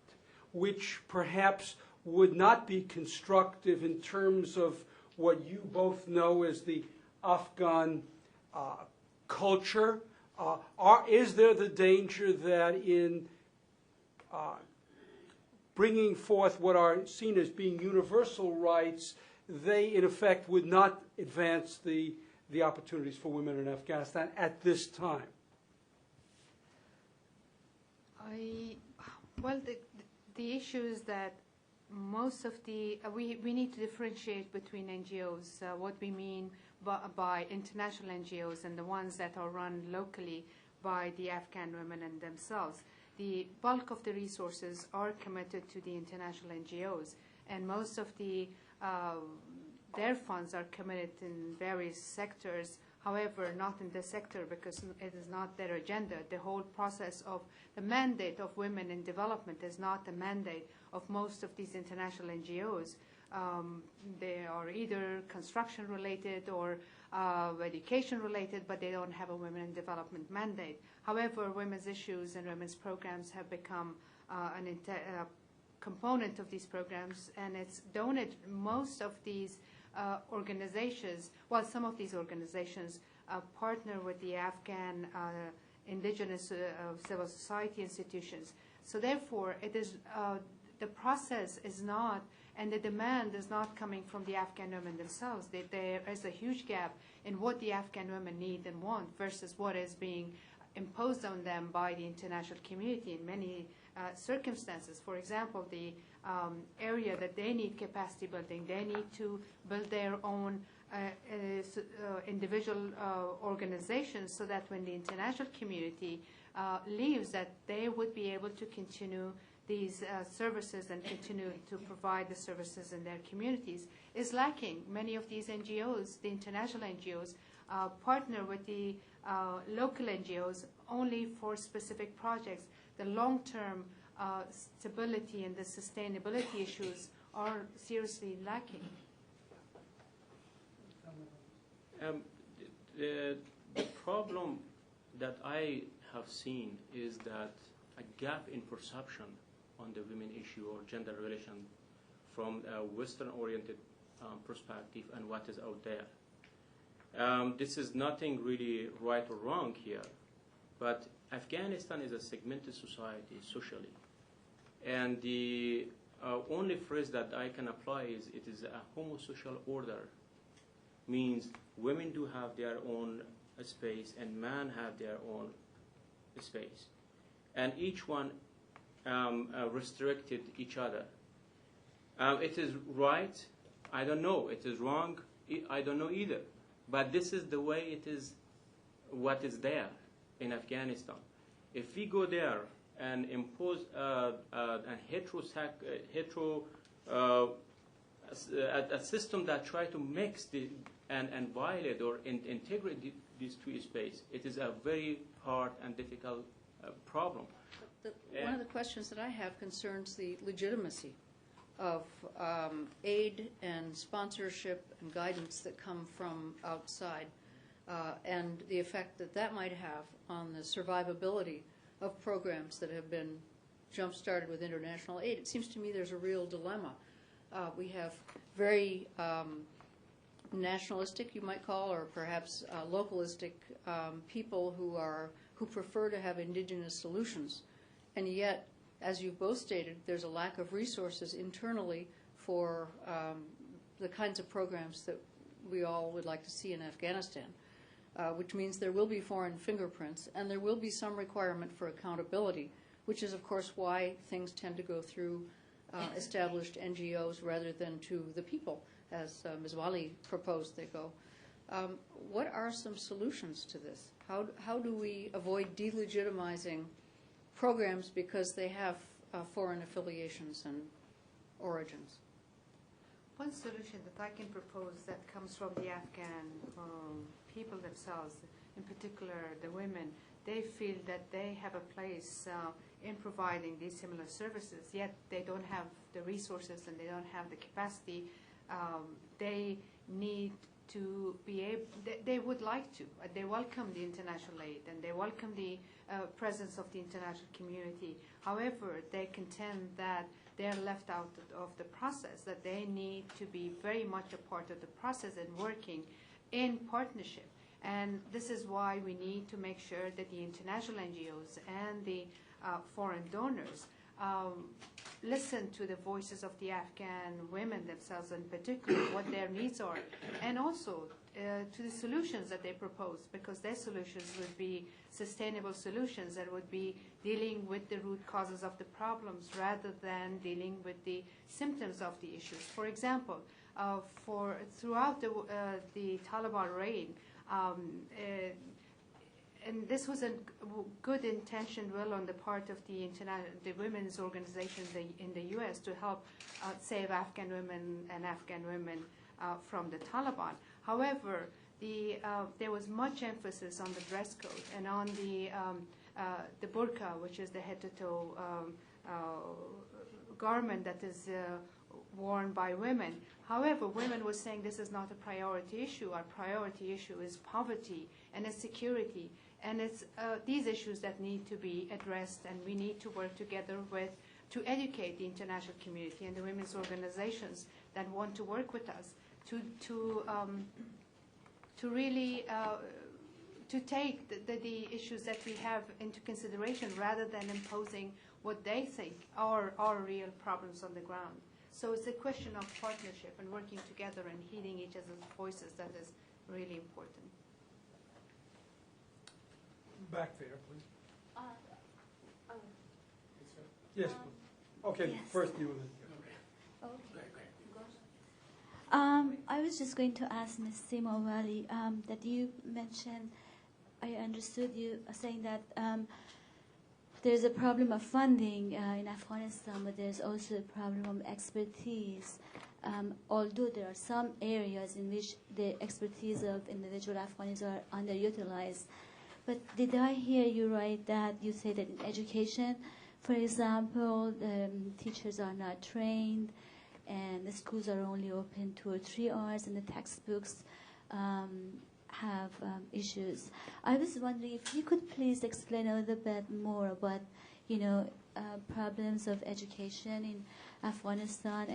which perhaps would not be constructive in terms of what you both know as the Afghan culture? Is there the danger that in bringing forth what are seen as being universal rights, they in effect would not advance the opportunities for women in Afghanistan at this time? Well, the issue is that most of the we need to differentiate between NGOs, what we mean by international NGOs and the ones that are run locally by the Afghan women and themselves. The bulk of the resources are committed to the international NGOs, and most of their funds are committed in various sectors. However, not in this sector because it is not their agenda. The whole process of the mandate of women in development is not the mandate of most of these international NGOs. They are either construction related or education related, but they don't have a women in development mandate. However, women's issues and women's programs have become a component of these programs, and it's donated. Most of these organizations, well, some of these organizations partner with the Afghan indigenous civil society institutions. So therefore, it is the process is not, and the demand is not coming from the Afghan women themselves. There is a huge gap in what the Afghan women need and want versus what is being imposed on them by the international community in many circumstances. For example, the area that they need capacity building, they need to build their own individual organizations so that when the international community leaves, that they would be able to continue these services and continue to provide the services in their communities is lacking. Many of these NGOs, the international NGOs, partner with the local NGOs only for specific projects. The long-term stability and the sustainability issues are seriously lacking. The problem that I have seen is that a gap in perception on the women issue or gender relation from a Western-oriented perspective and what is out there. This is nothing really right or wrong here, but Afghanistan is a segmented society socially, and the only phrase that I can apply is it is a homosocial order, means women do have their own space and men have their own space, and each one restricted each other. It is right, I don't know. It is wrong, I don't know either. But this is the way it is, what is there in Afghanistan. If we go there and impose a system that try to mix and violate or integrate these two spaces, it is a very hard and difficult problem. One of the questions that I have concerns the legitimacy of aid and sponsorship and guidance that come from outside. and the effect that that might have on the survivability of programs that have been jump-started with international aid. It seems to me there's a real dilemma. We have very nationalistic, you might call, or perhaps localistic people who prefer to have indigenous solutions, and yet, as you've both stated, there's a lack of resources internally for the kinds of programs that we all would like to see in Afghanistan, which means there will be foreign fingerprints, and there will be some requirement for accountability, which is, of course, why things tend to go through established NGOs rather than to the people, as Ms. Wali proposed they go. What are some solutions to this? How do we avoid delegitimizing programs because they have foreign affiliations and origins? One solution that I can propose that comes from the Afghan people themselves, in particular the women, they feel that they have a place in providing these similar services, yet they don't have the resources and they don't have the capacity. They need to be able, they would like to. They welcome the international aid and they welcome the presence of the international community. However, they contend that they're left out of the process, that they need to be very much a part of the process and working in partnership. And this is why we need to make sure that the international NGOs and the foreign donors listen to the voices of the Afghan women themselves, in particular, what their needs are, and also to the solutions that they propose, because their solutions would be sustainable solutions that would be dealing with the root causes of the problems rather than dealing with the symptoms of the issues. For example, throughout the Taliban reign, and this was a good intention, on the part of the women's organizations in the U.S. to help save Afghan women and Afghan women from the Taliban. However, there was much emphasis on the dress code and on the burqa, which is the head-to-toe garment that is worn by women. However, women were saying this is not a priority issue. Our priority issue is poverty and insecurity. And it's these issues that need to be addressed, and we need to work together to educate the international community and the women's organizations that want to work with us to really to take the issues that we have into consideration rather than imposing what they think are real problems on the ground. So it's a question of partnership and working together and heeding each other's voices that is really important. Back there, please. Yes. Okay, yes. First you. I was just going to ask Ms. Sima Wali that you mentioned, I understood you saying that there's a problem of funding in Afghanistan, but there's also a problem of expertise. Although there are some areas in which the expertise of individual Afghans are underutilized. But did I hear you right that you say that in education, for example, the teachers are not trained and the schools are only open 2 or 3 hours and the textbooks have issues. I was wondering if you could please explain a little bit more about, problems of education in Afghanistan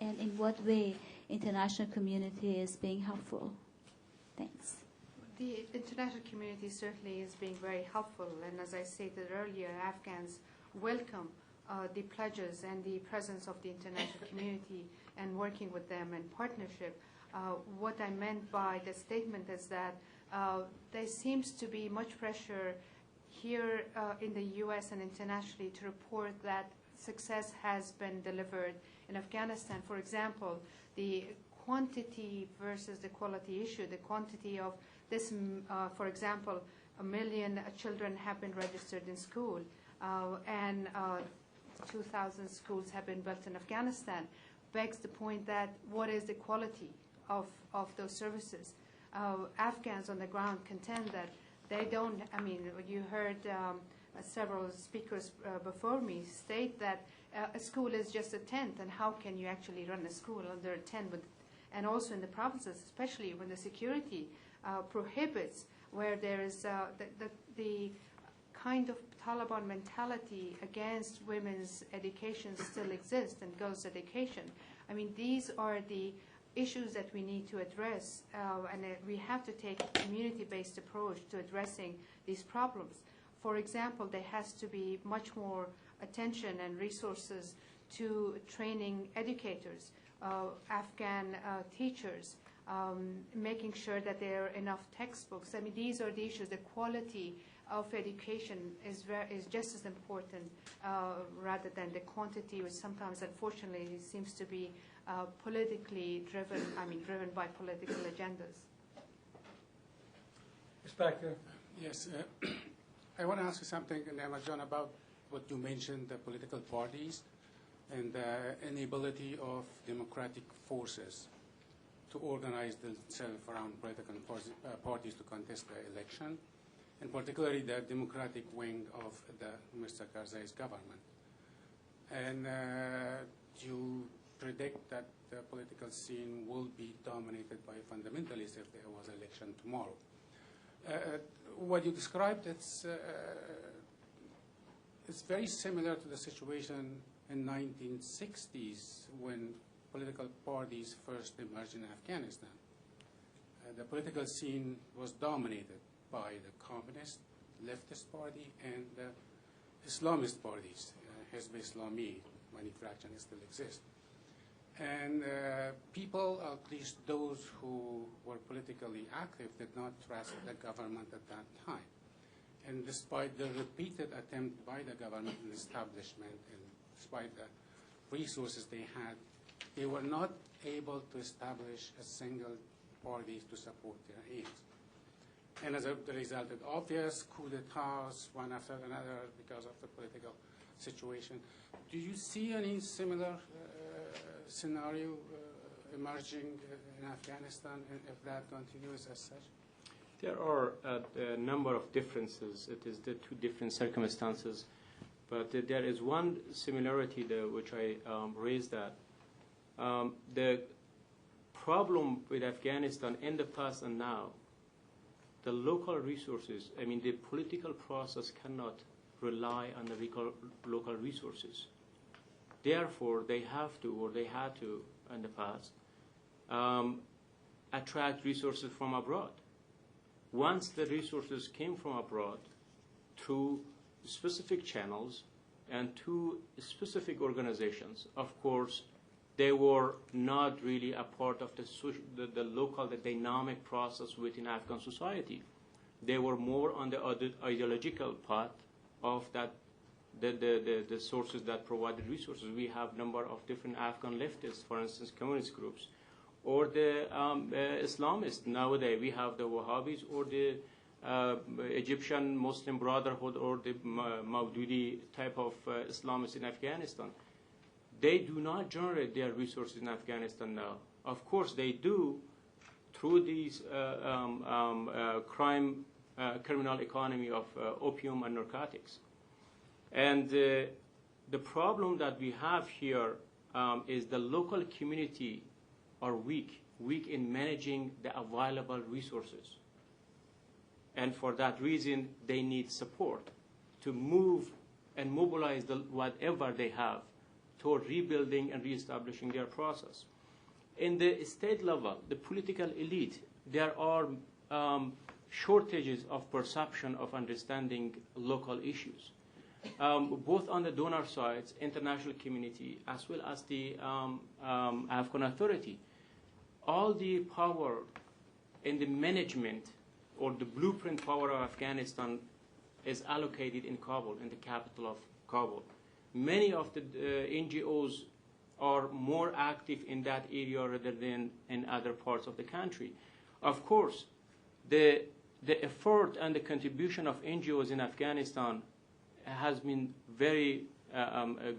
and in what way international community is being helpful. Thanks. The international community certainly is being very helpful, and as I stated earlier, Afghans welcome the pledges and the presence of the international community and working with them in partnership. What I meant by the statement is that there seems to be much pressure here in the U.S. and internationally to report that success has been delivered in Afghanistan. For example, the quantity versus the quality issue, the quantity of this, for example, 1 million children have been registered in school, and 2,000 schools have been built in Afghanistan, begs the point that what is the quality of those services? Afghans on the ground contend that they don't, you heard several speakers before me state that a school is just a tent, and how can you actually run a school under a tent? And also in the provinces, especially when the security prohibits, where there is the kind of Taliban mentality against women's education still exists, and girls' education. I mean, these are the issues that we need to address, and we have to take a community-based approach to addressing these problems. For example, there has to be much more attention and resources to training educators, Afghan teachers, making sure that there are enough textbooks. I mean, these are the issues. The quality of education is just as important rather than the quantity, which sometimes, unfortunately, seems to be politically driven, driven by political agendas. Inspector. Yes, I want to ask you something, Neamat, John, about what you mentioned, the political parties and the inability of democratic forces to organize themselves around political parties to contest the election, and particularly the democratic wing of the Mr. Karzai's government. And you predict that the political scene will be dominated by fundamentalists if there was election tomorrow. What you described, it's very similar to the situation in 1960s when political parties first emerged in Afghanistan. The political scene was dominated by the communist, leftist party, and the Islamist parties. Hizb Islami, many fractions still exist. And people, at least those who were politically active, did not trust the government at that time. And despite the repeated attempt by the government and establishment, and despite the resources they had, they were not able to establish a single party to support their aims. And as a result, it obvious coup d'etats, one after another, because of the political situation. Do you see any similar scenario emerging in Afghanistan, and if that continues as such? There are a number of differences. It is the two different circumstances. But there is one similarity there which I raised that. The problem with Afghanistan in the past and now, the local resources, the political process cannot rely on the local resources. Therefore, they have to, or they had to in the past, attract resources from abroad. Once the resources came from abroad through specific channels and to specific organizations, of course, they were not really a part of the local, the dynamic process within Afghan society. They were more on the ideological part of that, the sources that provided resources. We have number of different Afghan leftists, for instance, communist groups, or the Islamists. Nowadays, we have the Wahhabis or the Egyptian Muslim Brotherhood or the Maududi type of Islamists in Afghanistan. They do not generate their resources in Afghanistan now. Of course, they do through these criminal economy of opium and narcotics. And the problem that we have here is the local community are weak in managing the available resources. And for that reason, they need support to move and mobilize whatever they have toward rebuilding and reestablishing their process. In the state level, the political elite, there are shortages of perception of understanding local issues, both on the donor sides, international community, as well as the Afghan authority. All the power in the management or the blueprint power of Afghanistan is allocated in Kabul, in the capital of Kabul. Many of the NGOs are more active in that area rather than in other parts of the country. Of course, the effort and the contribution of NGOs in Afghanistan has been very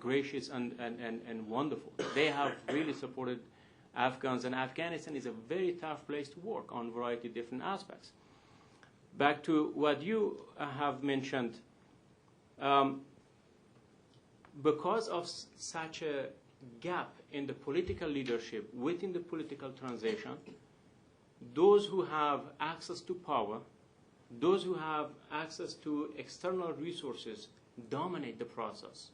gracious and wonderful. They have really supported Afghans, and Afghanistan is a very tough place to work on a variety of different aspects. Back to what you have mentioned, because of such a gap in the political leadership within the political transition, those who have access to power, those who have access to external resources dominate the process.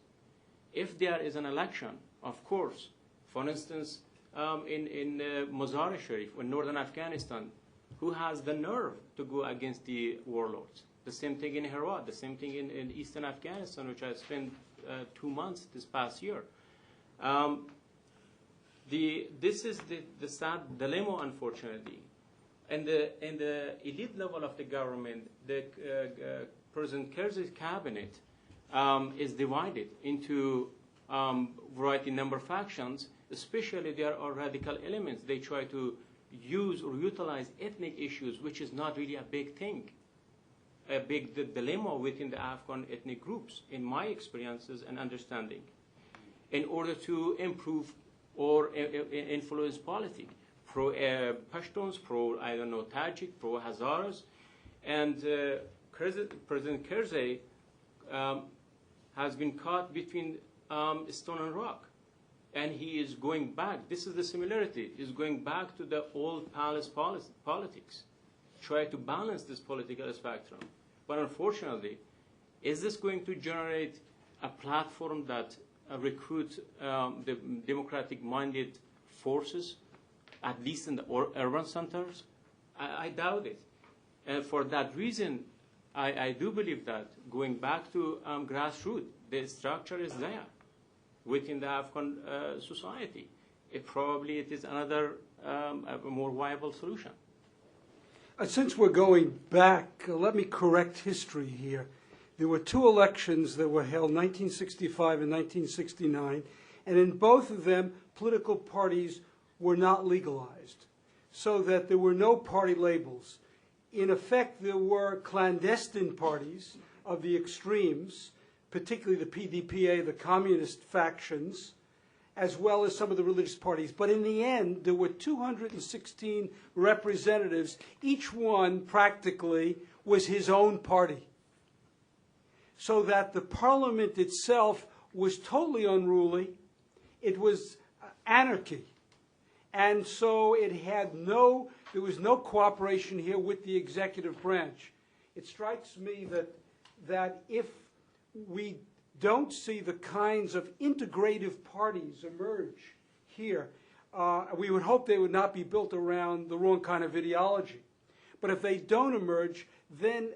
If there is an election, of course, for instance, in Mazar-e Sharif, in northern Afghanistan, who has the nerve to go against the warlords? The same thing in Herat, the same thing in eastern Afghanistan, which I spent 2 months this past year. This is the sad dilemma, unfortunately. And in the elite level of the government, the President Karzai's cabinet is divided into variety number of factions. Especially there are radical elements. They try to use or utilize ethnic issues, which is not really a big thing, a big dilemma within the Afghan ethnic groups, in my experiences and understanding, in order to improve or influence politics. Pro Pashtuns, pro, I don't know, Tajik, pro Hazaras. And President Karzai has been caught between stone and rock. And he is going back. This is the similarity. He's going back to the old palace politics, try to balance this political spectrum. But unfortunately, is this going to generate a platform that recruits the democratic-minded forces, at least in the urban centers? I doubt it. And for that reason, I do believe that going back to grassroots, the structure is there within the Afghan society. It is another a more viable solution. Since we're going back, let me correct history here. There were 2 elections that were held, 1965 and 1969, and in both of them, political parties were not legalized, so that there were no party labels. In effect, there were clandestine parties of the extremes, particularly the PDPA, the communist factions, as well as some of the religious parties. But in the end, there were 216 representatives. Each one practically was his own party. So that the parliament itself was totally unruly. It was anarchy. And so there was no cooperation here with the executive branch. It strikes me that if we don't see the kinds of integrative parties emerge here, we would hope they would not be built around the wrong kind of ideology. But if they don't emerge, then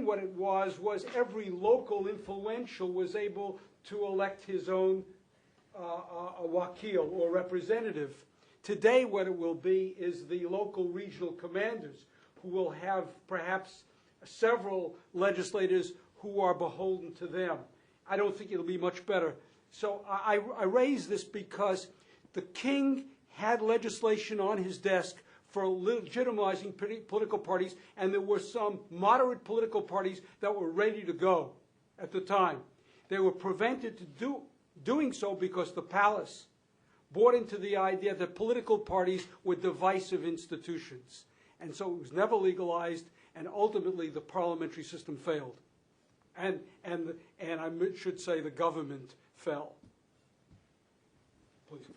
what it was every local influential was able to elect his own a wakil or representative. Today what it will be is the local regional commanders who will have perhaps several legislators who are beholden to them. I don't think it'll be much better. So I raise this because the king had legislation on his desk for legitimizing political parties, and there were some moderate political parties that were ready to go at the time. They were prevented to doing so because the palace bought into the idea that political parties were divisive institutions. And so it was never legalized, and ultimately the parliamentary system failed. And I should say the government fell. Please.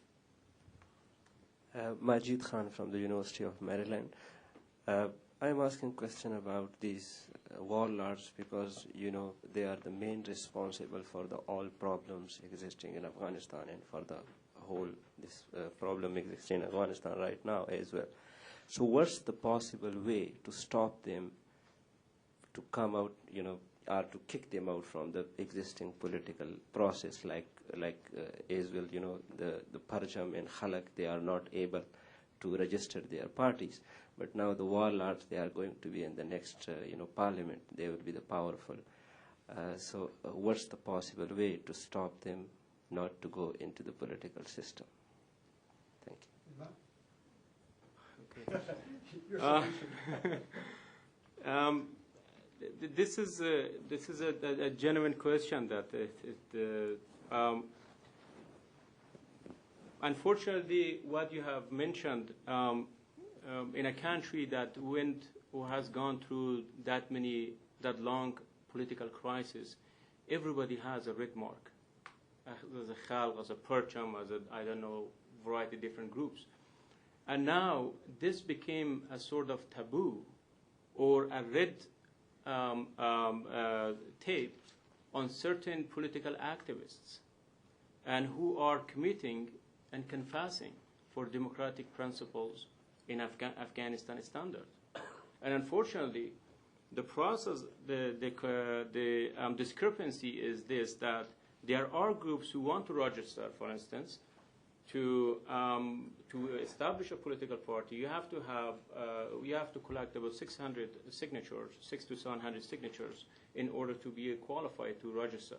Majid Khan from the University of Maryland. I'm asking a question about these warlords because, they are the main responsible for all problems existing in Afghanistan and for the whole problem existing in Afghanistan right now as well. So what's the possible way to stop them to come out, or to kick them out from the existing political process, like as well, the Parjam and Khalaq, they are not able to register their parties. But now the warlords, they are going to be in the next, parliament. They will be the powerful. So what's the possible way to stop them not to go into the political system? Thank you. Okay. This is a genuine question that unfortunately what you have mentioned in a country that has gone through that long political crisis, everybody has a red mark. As a Khalq, as a Parcham, as a, I don't know, variety of different groups. And now this became a sort of taboo or a red tape on certain political activists and who are committing and confessing for democratic principles in Afghanistan standards. And unfortunately, the process, the discrepancy is this, that there are groups who want to register, for instance, to establish a political party. You have to collect about 600 signatures, 600 to 700 signatures, in order to be qualified to register.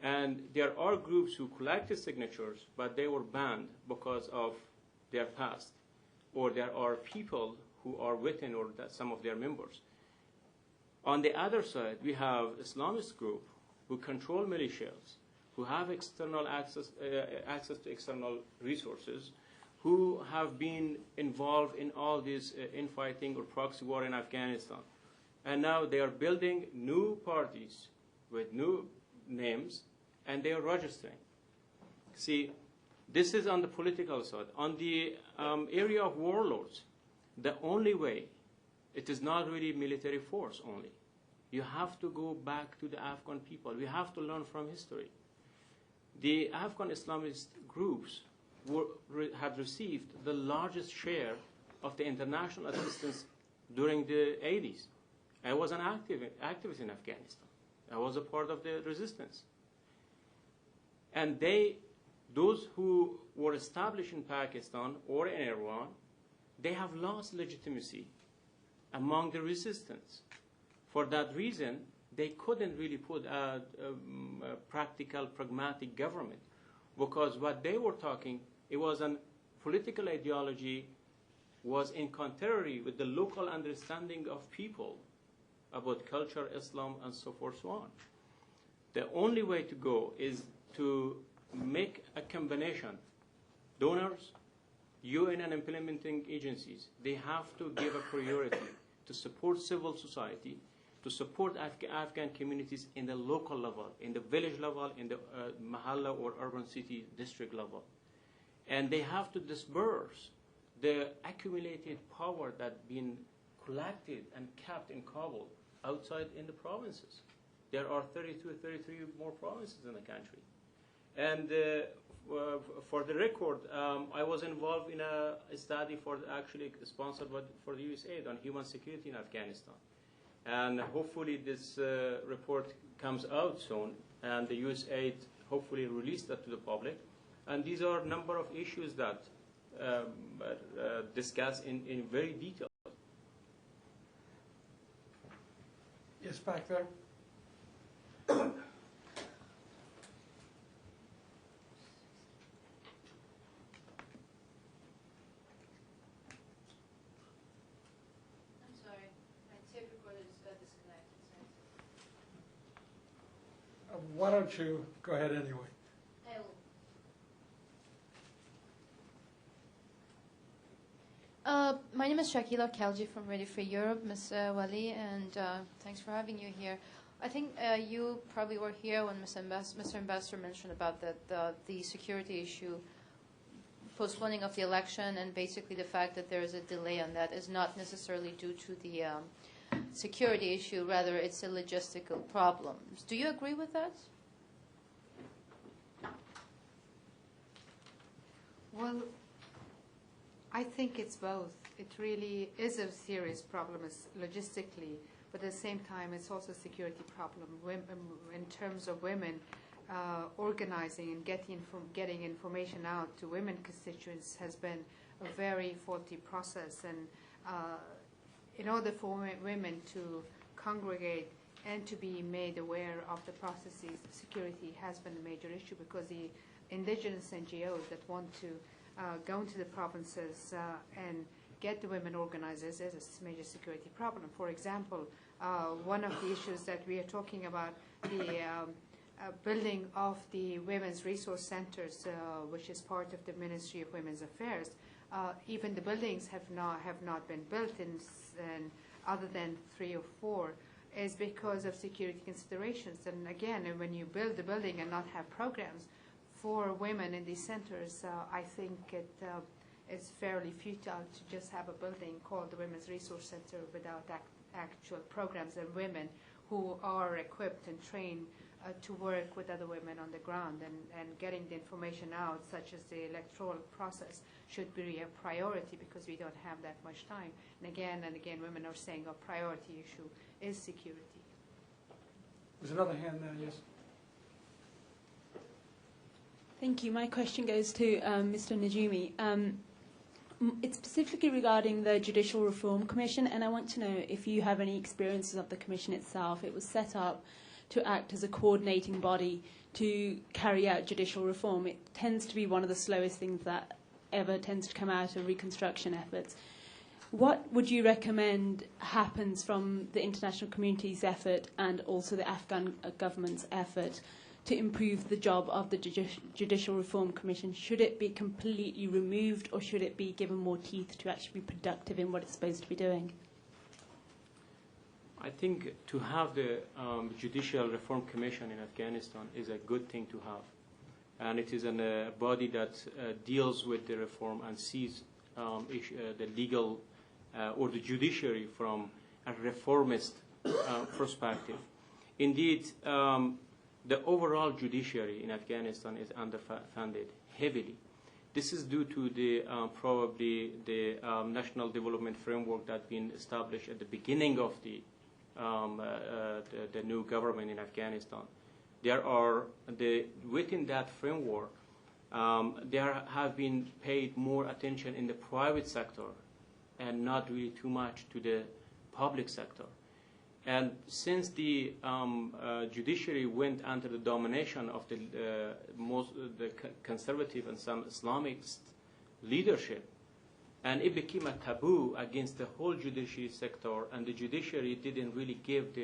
And there are groups who collected signatures, but they were banned because of their past, or there are people who are within, or that some of their members. On the other side, we have Islamist group who control militias, who have external access to external resources, who have been involved in all this infighting or proxy war in Afghanistan. And now they are building new parties with new names, and they are registering. See, this is on the political side. On the area of warlords, the only way, it is not really military force only. You have to go back to the Afghan people. We have to learn from history. The Afghan Islamist groups had received the largest share of the international assistance during the 80s. I was an activist in Afghanistan. I was a part of the resistance. And those who were established in Pakistan or in Iran, they have lost legitimacy among the resistance. For that reason, they couldn't really put a practical, pragmatic government, because what they were talking, it was a political ideology, was in contrary with the local understanding of people about culture, Islam, and so forth, so on. The only way to go is to make a combination. Donors, UN and implementing agencies, they have to give a priority to support civil society, to support Afghan communities in the local level, in the village level, in the mahalla or urban city district level. And they have to disperse the accumulated power that's been collected and kept in Kabul outside in the provinces. There are 32, 33 more provinces in the country. And for the record, I was involved in a study actually sponsored for the USAID on human security in Afghanistan. And hopefully this report comes out soon, and the USAID hopefully release that to the public. And these are a number of issues that discuss in very detail. Yes, back there. Why don't you go ahead anyway? My name is Shakila Khalji from Ready for Europe, Ms. Wali, and thanks for having you here. I think you probably were here when Mr. Ambassador mentioned about the security issue, postponing of the election, and basically the fact that there is a delay on that is not necessarily due to the security issue, rather it's a logistical problem. Do you agree with that? Well, I think it's both. It really is a serious problem logistically, but at the same time it's also a security problem in terms of women organizing and getting information out to women constituents has been a very faulty process. And in order for women to congregate and to be made aware of the processes, security has been a major issue, because the indigenous NGOs that want to go into the provinces and get the women organized is a major security problem. For example, one of the issues that we are talking about, the building of the women's resource centers, which is part of the Ministry of Women's Affairs. Even the buildings have not been built in other than 3 or 4, is because of security considerations. And again, when you build the building and not have programs for women in these centers, I think it's fairly futile to just have a building called the Women's Resource Center without actual programs and women who are equipped and trained to work with other women on the ground, and getting the information out, such as the electoral process, should be a priority because we don't have that much time. And again, women are saying a priority issue is security. There's another hand there, yes. Thank you. My question goes to Mr. Nojumi. It's specifically regarding the Judicial Reform Commission, and I want to know if you have any experiences of the commission itself. It was set up to act as a coordinating body to carry out judicial reform. It tends to be one of the slowest things that ever tends to come out of reconstruction efforts. What would you recommend happens from the international community's effort and also the Afghan government's effort to improve the job of the Judicial Reform Commission? Should it be completely removed, or should it be given more teeth to actually be productive in what it's supposed to be doing? I think to have the Judicial Reform Commission in Afghanistan is a good thing to have. And it is a body that deals with the reform and sees the legal or the judiciary from a reformist perspective. Indeed, the overall judiciary in Afghanistan is underfunded heavily. This is due to the probably the National Development Framework that been established at the beginning of the new government in Afghanistan. There are within that framework, there have been paid more attention in the private sector and not really too much to the public sector. And since the judiciary went under the domination of the conservative and some Islamist leadership, and it became a taboo against the whole judiciary sector, and the judiciary didn't really give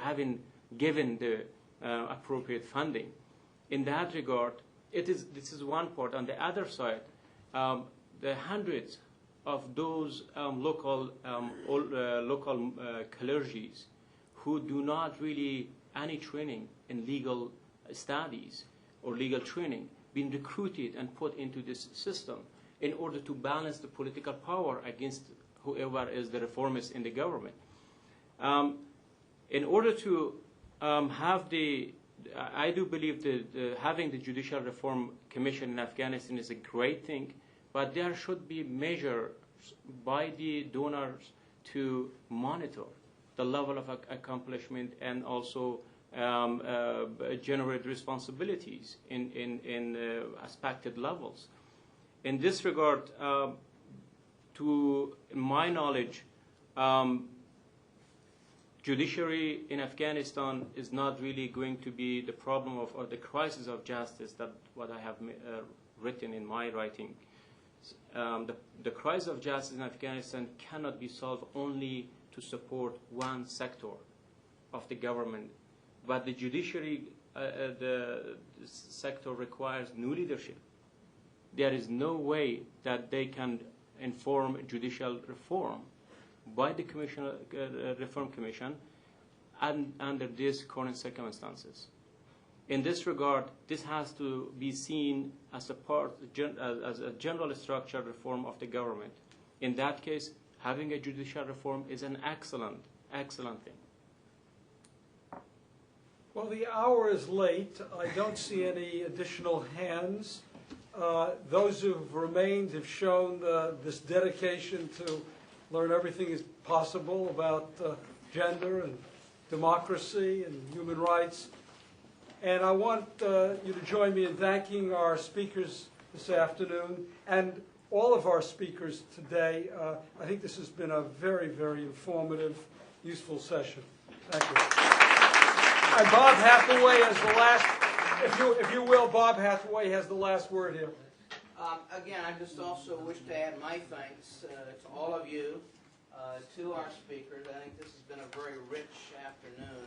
haven't given the appropriate funding. In that regard, this is one part. On the other side, the hundreds of those local clergies who do not really any training in legal studies or legal training being recruited and put into this system in order to balance the political power against whoever is the reformist in the government. In order to I do believe that having the Judicial Reform Commission in Afghanistan is a great thing, but there should be measures by the donors to monitor the level of accomplishment and also generate responsibilities in aspected levels. In this regard, to my knowledge, judiciary in Afghanistan is not really going to be the problem of or the crisis of justice that what I have written in my writing. The crisis of justice in Afghanistan cannot be solved only to support one sector of the government, but the judiciary the sector requires new leadership. There is no way that they can inform judicial reform by the Reform Commission under these current circumstances. In this regard, this has to be seen as as a general structural reform of the government. In that case, having a judicial reform is an excellent thing. Well, the hour is late. I don't see any additional hands. Those who have remained have shown this dedication to learn everything is possible about gender and democracy and human rights. And I want you to join me in thanking our speakers this afternoon and all of our speakers today. I think this has been a very, very informative, useful session. Thank you. And Bob Hathaway has the last, if you will, Bob Hathaway has the last word here. Again, I just also wish to add my thanks to all of you, to our speakers. I think this has been a very rich afternoon.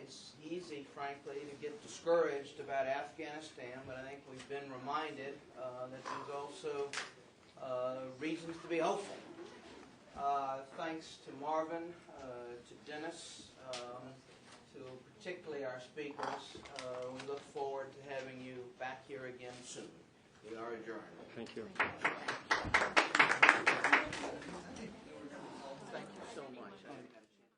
It's easy, frankly, to get discouraged about Afghanistan, but I think we've been reminded that there's also reasons to be hopeful. Thanks to Marvin, to Dennis, to particularly our speakers. We look forward to having you back here again soon. We are adjourned. Thank you. Thank you.